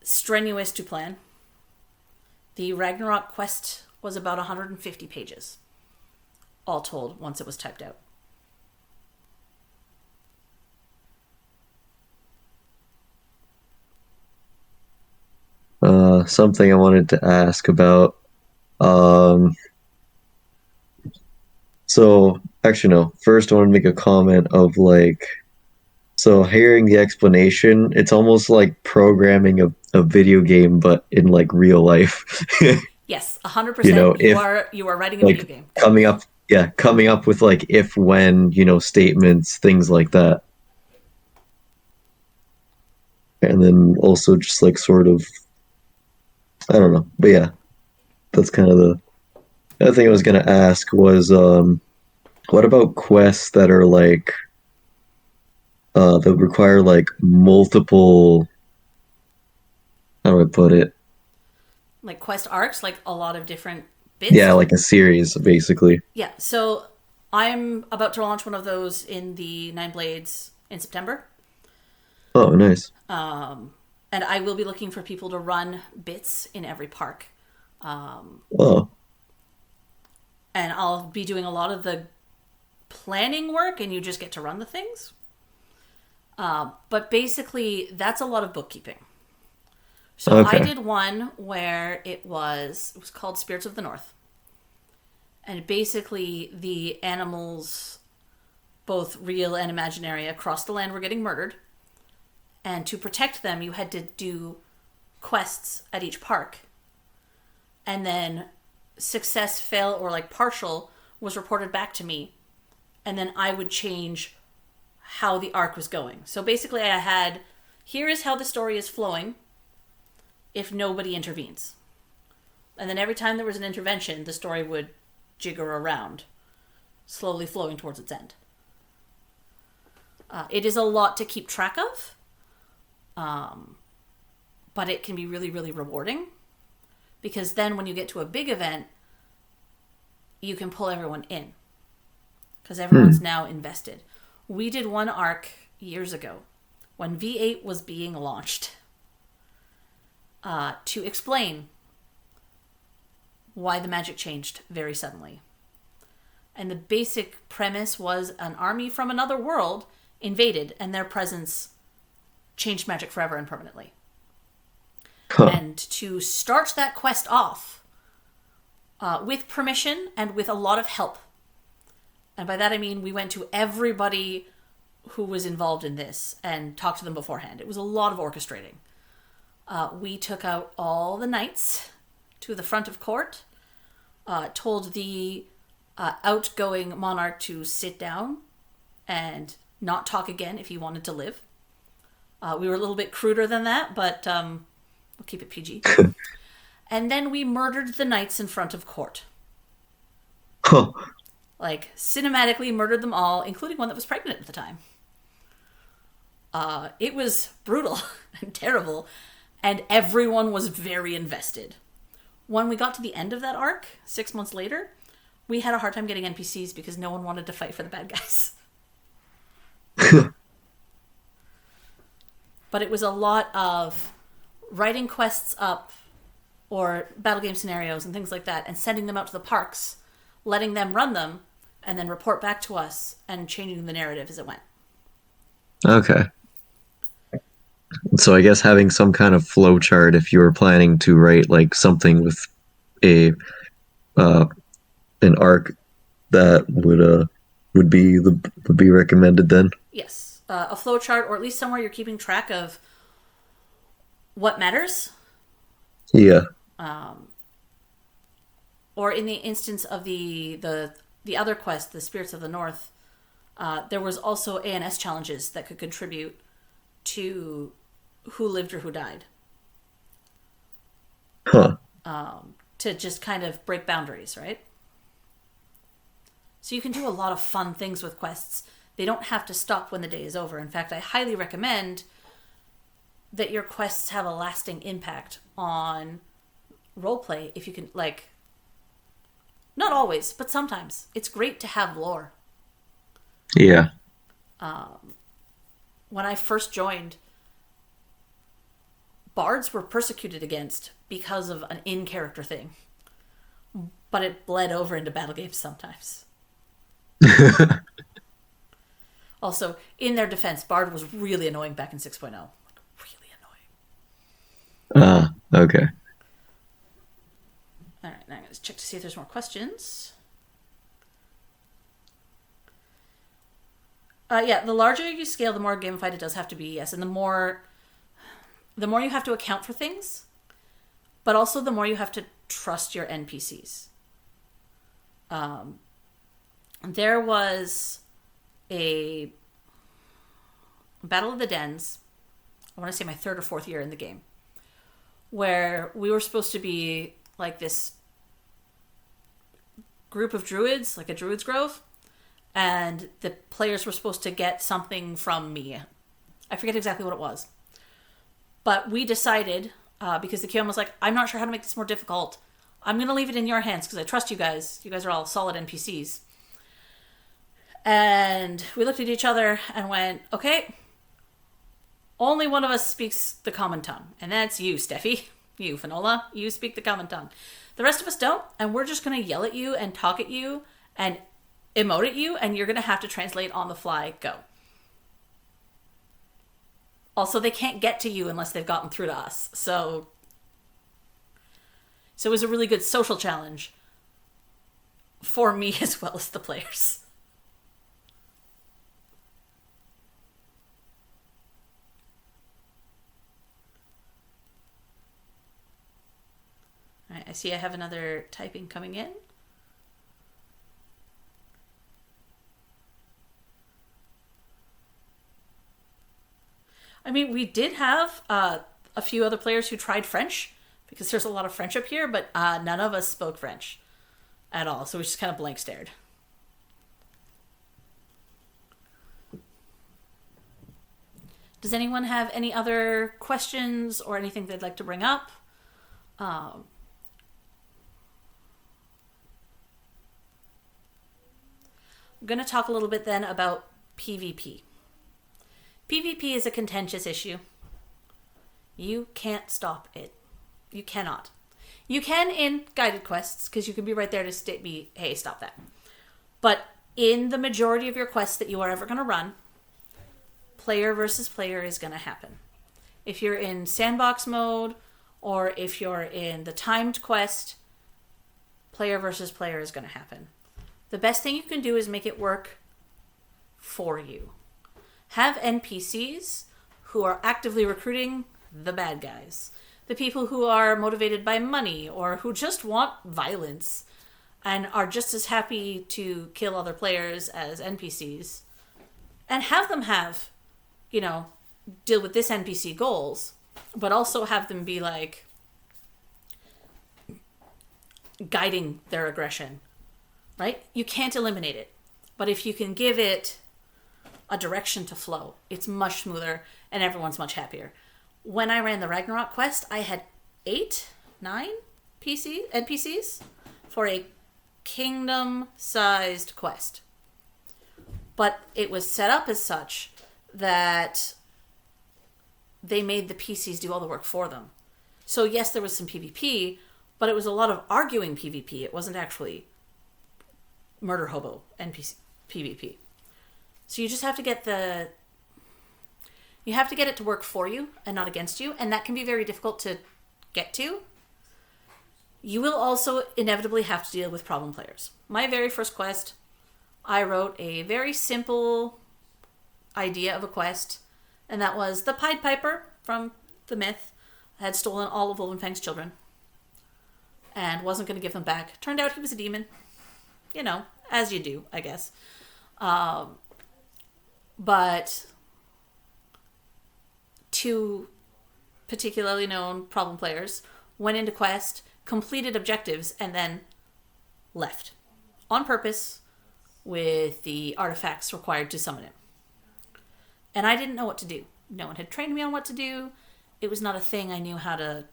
strenuous to plan. The Ragnarok quest was about 150 pages, all told, once it was typed out. Something I wanted to ask about. Um, so actually, no. First, I want to make a comment of like, so hearing the explanation, it's almost like programming a video game, but in like real life. Yes, 100%. You If are writing a video like game. coming up with like if when, statements, things like that. And then also just like sort of, I don't know. But yeah, that's kind of the other thing I was gonna ask was what about quests that are like that require like multiple, how do I put it? Like quest arcs, like a lot of different Yeah, bits. like a series basically. Yeah, so I'm about to launch one of those in the Nine Blades in September. Oh, nice. And I will be looking for people to run bits in every park. Oh, And I'll be doing a lot of the planning work, and you just get to run the things. But basically, that's a lot of bookkeeping. So I okay. did one where it was called Spirits of the North, and basically the animals, both real and imaginary, across the land were getting murdered, and to protect them, you had to do quests at each park, and then success, fail, or like partial was reported back to me, and then I would change how the arc was going. So basically, I had here is how the story is flowing if nobody intervenes. And then every time there was an intervention, the story would jigger around, slowly flowing towards its end. It is a lot to keep track of, but it can be really, really rewarding because then when you get to a big event, you can pull everyone in because everyone's Hmm. now invested. We did one arc years ago when V8 was being launched to explain why the magic changed very suddenly. And the basic premise was an army from another world invaded, and their presence changed magic forever and permanently. Huh. And to start that quest off with permission and with a lot of help, and by that I mean we went to everybody who was involved in this and talked to them beforehand. It was a lot of orchestrating. We took out all the knights to the front of court, told the outgoing monarch to sit down and not talk again if he wanted to live. We were a little bit cruder than that, but we'll keep it PG. And then we murdered the knights in front of court. Huh. Like, cinematically murdered them all, including one that was pregnant at the time. It was brutal and terrible, and everyone was very invested. When we got to the end of that arc, 6 months later, we had a hard time getting NPCs because no one wanted to fight for the bad guys. but it was a lot of writing quests up or battle game scenarios and things like that and sending them out to the parks, letting them run them, and then report back to us and changing the narrative as it went. Okay. So I guess having some kind of flow chart if you were planning to write like something with a uh an arc that would be recommended then. Yes. A flow chart, or at least somewhere you're keeping track of what matters. Yeah. Or in the instance of the other quest, the Spirits of the North, there was also ANS challenges that could contribute to who lived or who died. Huh. To just kind of break boundaries, right? So you can do a lot of fun things with quests. They don't have to stop when the day is over. In fact, I highly recommend that your quests have a lasting impact on roleplay if you can, like, not always, but sometimes. It's great to have lore. Yeah. When I first joined, bards were persecuted against because of an in-character thing. But it bled over into battle games sometimes. Also, in their defense, Bard was really annoying back in 6.0. Like, really annoying. Okay. All right, now I'm going to check to see if there's more questions. Yeah, the larger you scale, the more gamified it does have to be, yes. And the more you have to account for things, but also the more you have to trust your NPCs. There was a Battle of the Dens, I want to say my third or fourth year in the game, where we were supposed to be like this group of druids, like a druid's grove, and the players were supposed to get something from me. I forget exactly what it was. But we decided, because the QM was like, I'm not sure how to make this more difficult. I'm going to leave it in your hands because I trust you guys. You guys are all solid NPCs. And we looked at each other and went, okay, only one of us speaks the common tongue. And that's you, Steffi. You, Finola. You speak the common tongue. The rest of us don't. And we're just going to yell at you and talk at you and emote at you. And you're going to have to translate on the fly. Go. Also, they can't get to you unless they've gotten through to us. So it was a really good social challenge for me as well as the players. All right, I see I have another typing coming in. I mean, we did have a few other players who tried French, because there's a lot of French up here, but none of us spoke French at all, so we just kind of blank stared. Does anyone have any other questions or anything they'd like to bring up? I'm going to talk a little bit then about PvP. PvP is a contentious issue. You can't stop it. You cannot. You can in guided quests, because you can be right there to be, hey, stop that. But in the majority of your quests that you are ever going to run, player versus player is going to happen. If you're in sandbox mode, or if you're in the timed quest, player versus player is going to happen. The best thing you can do is make it work for you. Have NPCs who are actively recruiting the bad guys. The people who are motivated by money or who just want violence and are just as happy to kill other players as NPCs. And have them have, deal with this NPC goals, but also have them be like guiding their aggression, right? You can't eliminate it, but if you can give it a direction to flow, it's much smoother and everyone's much happier. When I ran the Ragnarok quest, I had 9 NPCs for a kingdom-sized quest. But it was set up as such that they made the PCs do all the work for them. So yes, there was some PvP, but it was a lot of arguing PvP. It wasn't actually murder hobo NPC PvP. So you just have to get it to work for you and not against you, and that can be very difficult to get to. You will also inevitably have to deal with problem players. My very first quest, I wrote a very simple idea of a quest, and that was the Pied Piper from the myth had stolen all of Wolfenfang's children and wasn't going to give them back. Turned out he was a demon. You know, as you do, I guess. But two particularly known problem players went into quest, completed objectives, and then left. On purpose, with the artifacts required to summon him. And I didn't know what to do. No one had trained me on what to do. It was not a thing I knew how to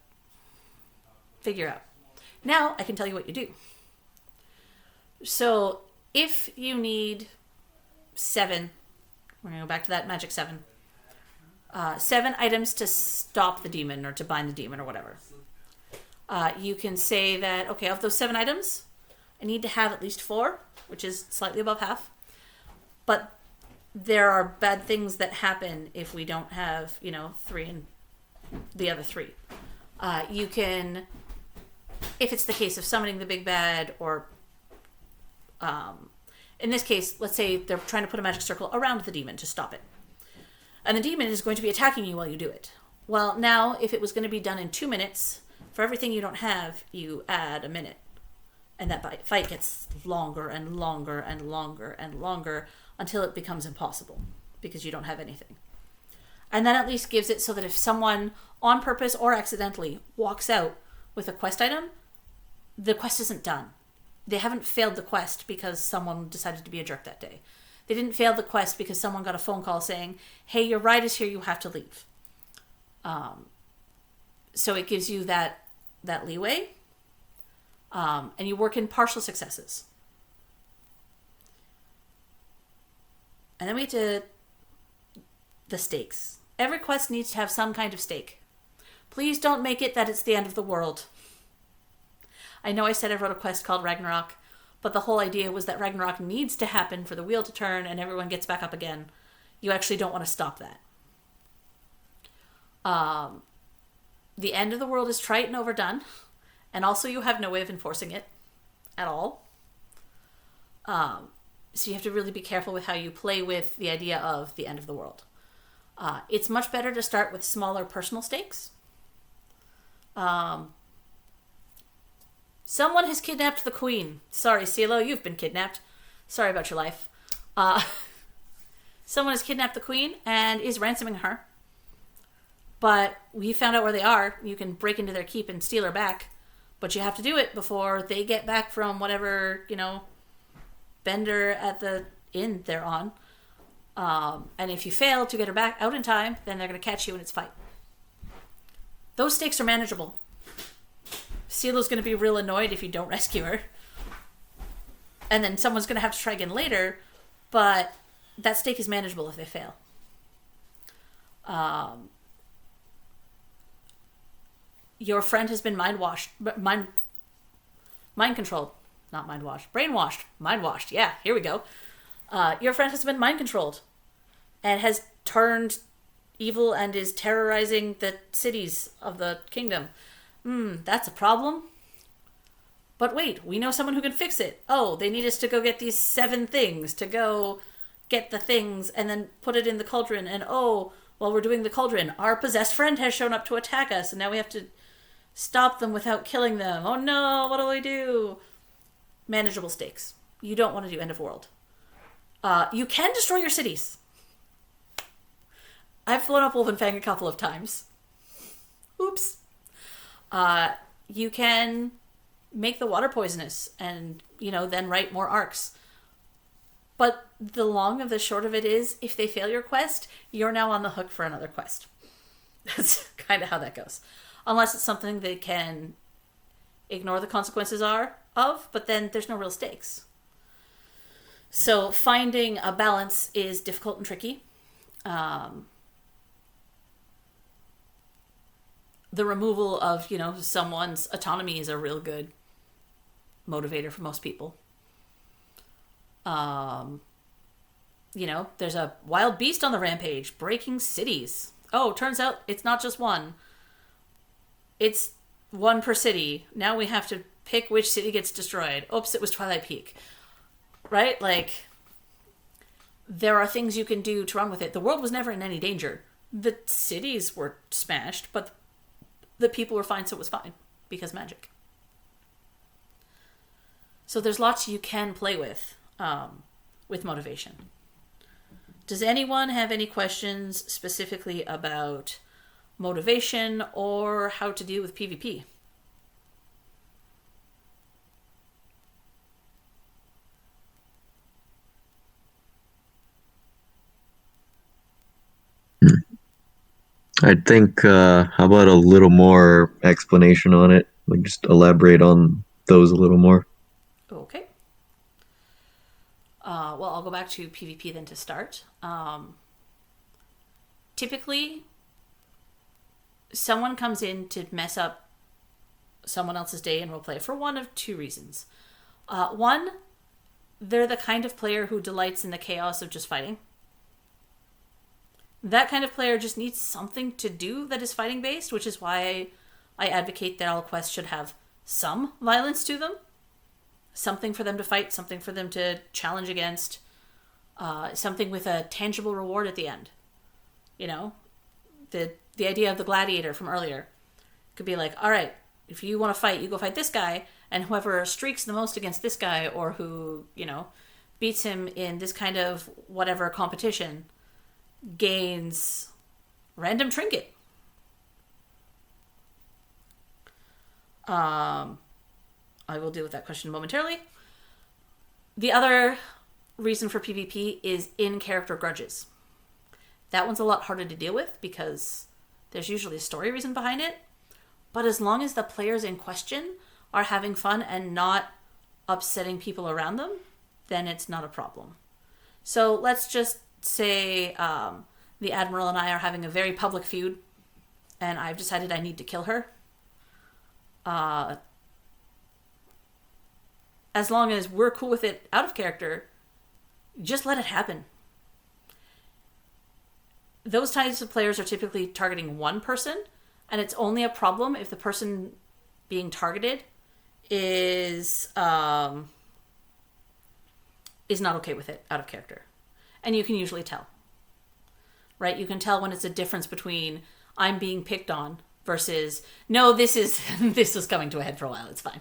figure out. Now I can tell you what you do. So if you need 7, we're going to go back to that magic 7, 7 items to stop the demon or to bind the demon or whatever. You can say that, okay, of those 7 items, I need to have at least 4, which is slightly above half. But there are bad things that happen if we don't have, 3 and the other 3. You can, if it's the case of summoning the big bad, or in this case, let's say they're trying to put a magic circle around the demon to stop it. And the demon is going to be attacking you while you do it. Well, now, if it was going to be done in 2 minutes, for everything you don't have, you add a minute. And that fight gets longer and longer and longer and longer until it becomes impossible because you don't have anything. And that at least gives it so that if someone, on purpose or accidentally, walks out with a quest item, the quest isn't done. They haven't failed the quest because someone decided to be a jerk that day. They didn't fail the quest because someone got a phone call saying, hey, your ride is here, you have to leave. So it gives you that leeway. And you work in partial successes. And then we get to the stakes. Every quest needs to have some kind of stake. Please don't make it that it's the end of the world. I know I said I wrote a quest called Ragnarok, but the whole idea was that Ragnarok needs to happen for the wheel to turn and everyone gets back up again. You actually don't want to stop that. The end of the world is trite and overdone, and also you have no way of enforcing it at all. So you have to really be careful with how you play with the idea of the end of the world. It's much better to start with smaller personal stakes. Someone has kidnapped the queen. Sorry, CeeLo, you've been kidnapped. Sorry about your life. Someone has kidnapped the queen and is ransoming her. But we found out where they are. You can break into their keep and steal her back. But you have to do it before they get back from whatever, bender at the inn they're on. And if you fail to get her back out in time, then they're going to catch you and it's fight. Those stakes are manageable. CeeLo's going to be real annoyed if you don't rescue her. And then someone's going to have to try again later, but that stake is manageable if they fail. Your friend has been mind controlled. Not mind washed. Brainwashed. Mind washed. Yeah, here we go. Your friend has been mind controlled and has turned evil and is terrorizing the cities of the kingdom. That's a problem. But wait, we know someone who can fix it. Oh, they need us to go get these 7 things, to go get the things and then put it in the cauldron. And oh, while we're doing the cauldron, our possessed friend has shown up to attack us and now we have to stop them without killing them. Oh no, what do we do? Manageable stakes. You don't want to do end of world. You can destroy your cities. I've blown up Wolfenfang a couple of times. Oops. You can make the water poisonous and, then write more arcs. But the long of the short of it is, if they fail your quest, you're now on the hook for another quest. That's kind of how that goes. Unless it's something they can ignore the consequences of, but then there's no real stakes. So finding a balance is difficult and tricky. the removal of, someone's autonomy is a real good motivator for most people. There's a wild beast on the rampage, breaking cities. Oh, turns out it's not just one. It's one per city. Now we have to pick which city gets destroyed. Oops, it was Twilight Peak. Right? Like, there are things you can do to run with it. The world was never in any danger. The cities were smashed, but the people were fine, so it was fine. Because magic. So there's lots you can play with motivation. Does anyone have any questions specifically about motivation or how to deal with PvP? I think, how about a little more explanation on it? Like, just elaborate on those a little more. Okay. Well, I'll go back to PvP then to start. Typically, someone comes in to mess up someone else's day in roleplay for one of two reasons. One, they're the kind of player who delights in the chaos of just fighting. That kind of player just needs something to do that is fighting based, which is why I advocate that all quests should have some violence to them. Something for them to fight, something for them to challenge against, something with a tangible reward at the end. The idea of the gladiator from earlier could be like, all right, if you want to fight, you go fight this guy, and whoever streaks the most against this guy or who, beats him in this kind of whatever competition gains random trinket. I will deal with that question momentarily. The other reason for PvP is in-character grudges. That one's a lot harder to deal with because there's usually a story reason behind it. But as long as the players in question are having fun and not upsetting people around them, then it's not a problem. So let's just say the Admiral and I are having a very public feud and I've decided I need to kill her. As long as we're cool with it out of character, just let it happen. Those types of players are typically targeting one person, and it's only a problem if the person being targeted is not okay with it out of character. And you can usually tell. Right? You can tell when it's a difference between I'm being picked on versus no, this is coming to a head for a while, it's fine.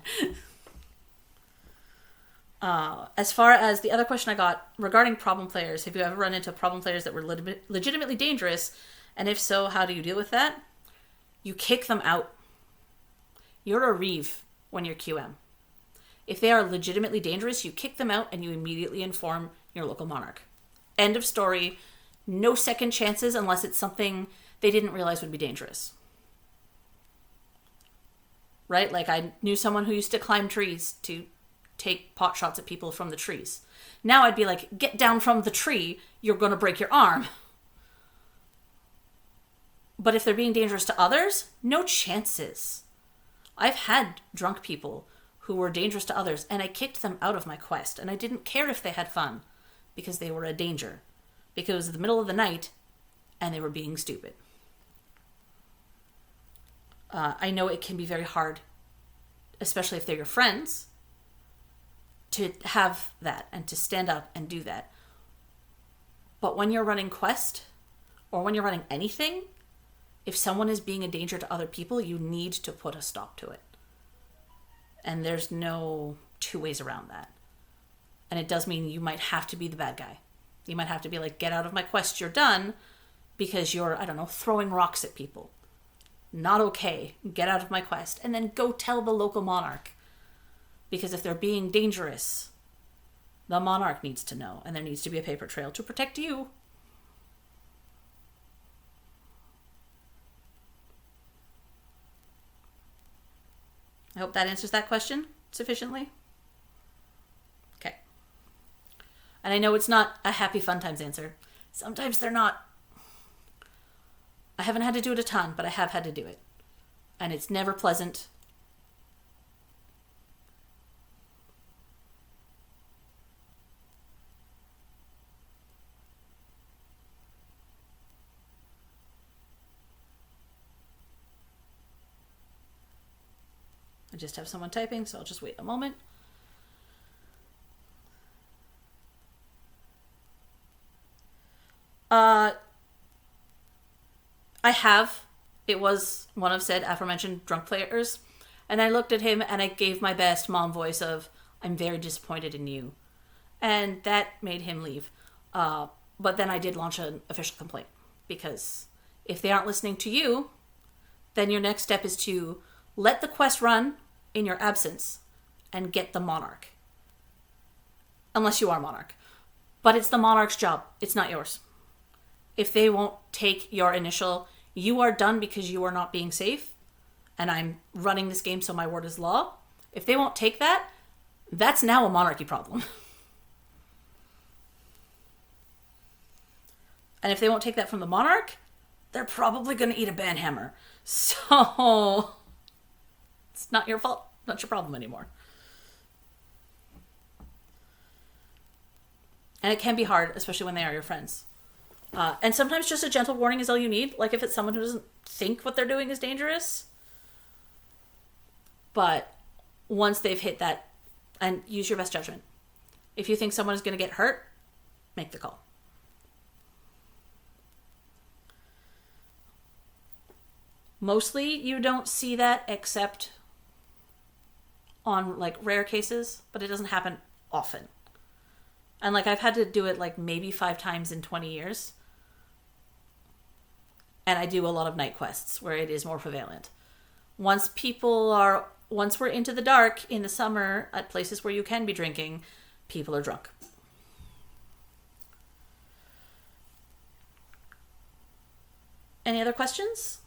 As far as the other question I got regarding problem players, have you ever run into problem players that were legitimately dangerous? And if so, how do you deal with that? You kick them out. You're a Reeve when you're QM. If they are legitimately dangerous, you kick them out and you immediately inform your local monarch. End of story. No second chances unless it's something they didn't realize would be dangerous. Right? Like I knew someone who used to climb trees to take pot shots at people from the trees. Now I'd be like, get down from the tree, you're going to break your arm. But if they're being dangerous to others, no chances. I've had drunk people who were dangerous to others and I kicked them out of my quest and I didn't care if they had fun because they were a danger. Because it was the middle of the night and they were being stupid. I know it can be very hard, especially if they're your friends, to have that and to stand up and do that. But when you're running quest or when you're running anything, if someone is being a danger to other people, you need to put a stop to it. And there's no two ways around that. And it does mean you might have to be the bad guy. You might have to be like, get out of my quest, you're done, because you're, throwing rocks at people. Not okay. Get out of my quest. And then go tell the local monarch. Because if they're being dangerous, the monarch needs to know. And there needs to be a paper trail to protect you. I hope that answers that question sufficiently. Okay. And I know it's not a happy fun times answer. Sometimes they're not. I haven't had to do it a ton, but I have had to do it. and it's never pleasant. I just have someone typing, so I'll just wait a moment. I have. It was one of said aforementioned drunk players. And I looked at him and I gave my best mom voice of, I'm very disappointed in you. And that made him leave. But then I did launch an official complaint. Because if they aren't listening to you, then your next step is to let the quest run in your absence and get the monarch. Unless you are monarch. But it's the monarch's job. It's not yours. If they won't take your initial, you are done because you are not being safe, and I'm running this game so my word is law. If they won't take that, that's now a monarchy problem. And if they won't take that from the monarch, they're probably going to eat a banhammer. So it's not your fault, not your problem anymore. And it can be hard, especially when they are your friends. And sometimes just a gentle warning is all you need. Like if it's someone who doesn't think what they're doing is dangerous. But once they've hit that, and use your best judgment. If you think someone is going to get hurt, make the call. Mostly you don't see that except on like rare cases, but it doesn't happen often. And like I've had to do it like maybe 5 times in 20 years. And I do a lot of night quests where it is more prevalent. Once we're into the dark in the summer at places where you can be drinking, people are drunk. Any other questions?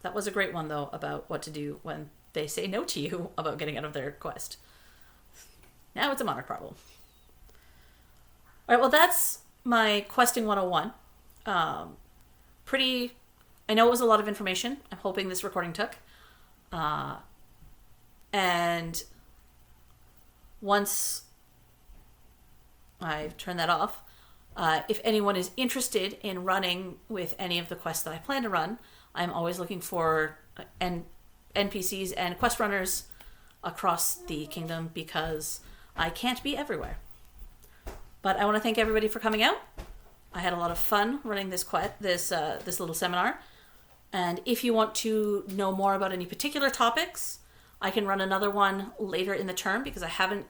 That was a great one though about what to do when they say no to you about getting out of their quest. Now it's a monarch problem. All right, well, that's my questing 101. I know it was a lot of information. I'm hoping this recording took. And once I turn that off, if anyone is interested in running with any of the quests that I plan to run, I'm always looking for NPCs and quest runners across the kingdom because I can't be everywhere. But I want to thank everybody for coming out. I had a lot of fun running this little seminar. And if you want to know more about any particular topics, I can run another one later in the term because I haven't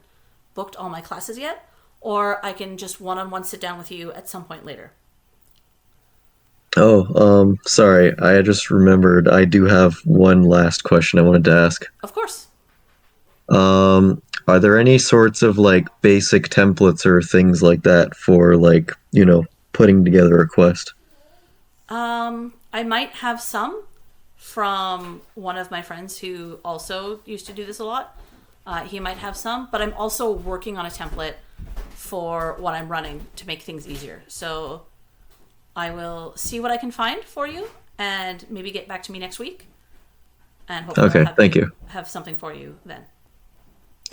booked all my classes yet. Or I can just one-on-one sit down with you at some point later. Oh, sorry. I just remembered I do have one last question I wanted to ask. Of course. Are there any sorts of like basic templates or things like that for like, putting together a quest? I might have some from one of my friends who also used to do this a lot. He might have some, but I'm also working on a template for what I'm running to make things easier. So I will see what I can find for you and maybe get back to me next week. And hopefully thank you. Have something for you then.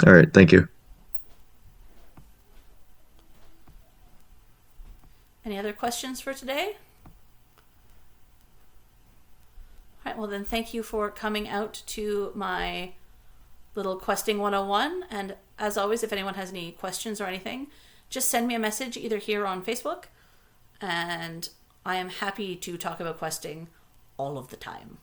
All right, thank you. Any other questions for today? All right, well then thank you for coming out to my little questing 101. And as always, if anyone has any questions or anything, just send me a message either here on Facebook, and I am happy to talk about questing all of the time.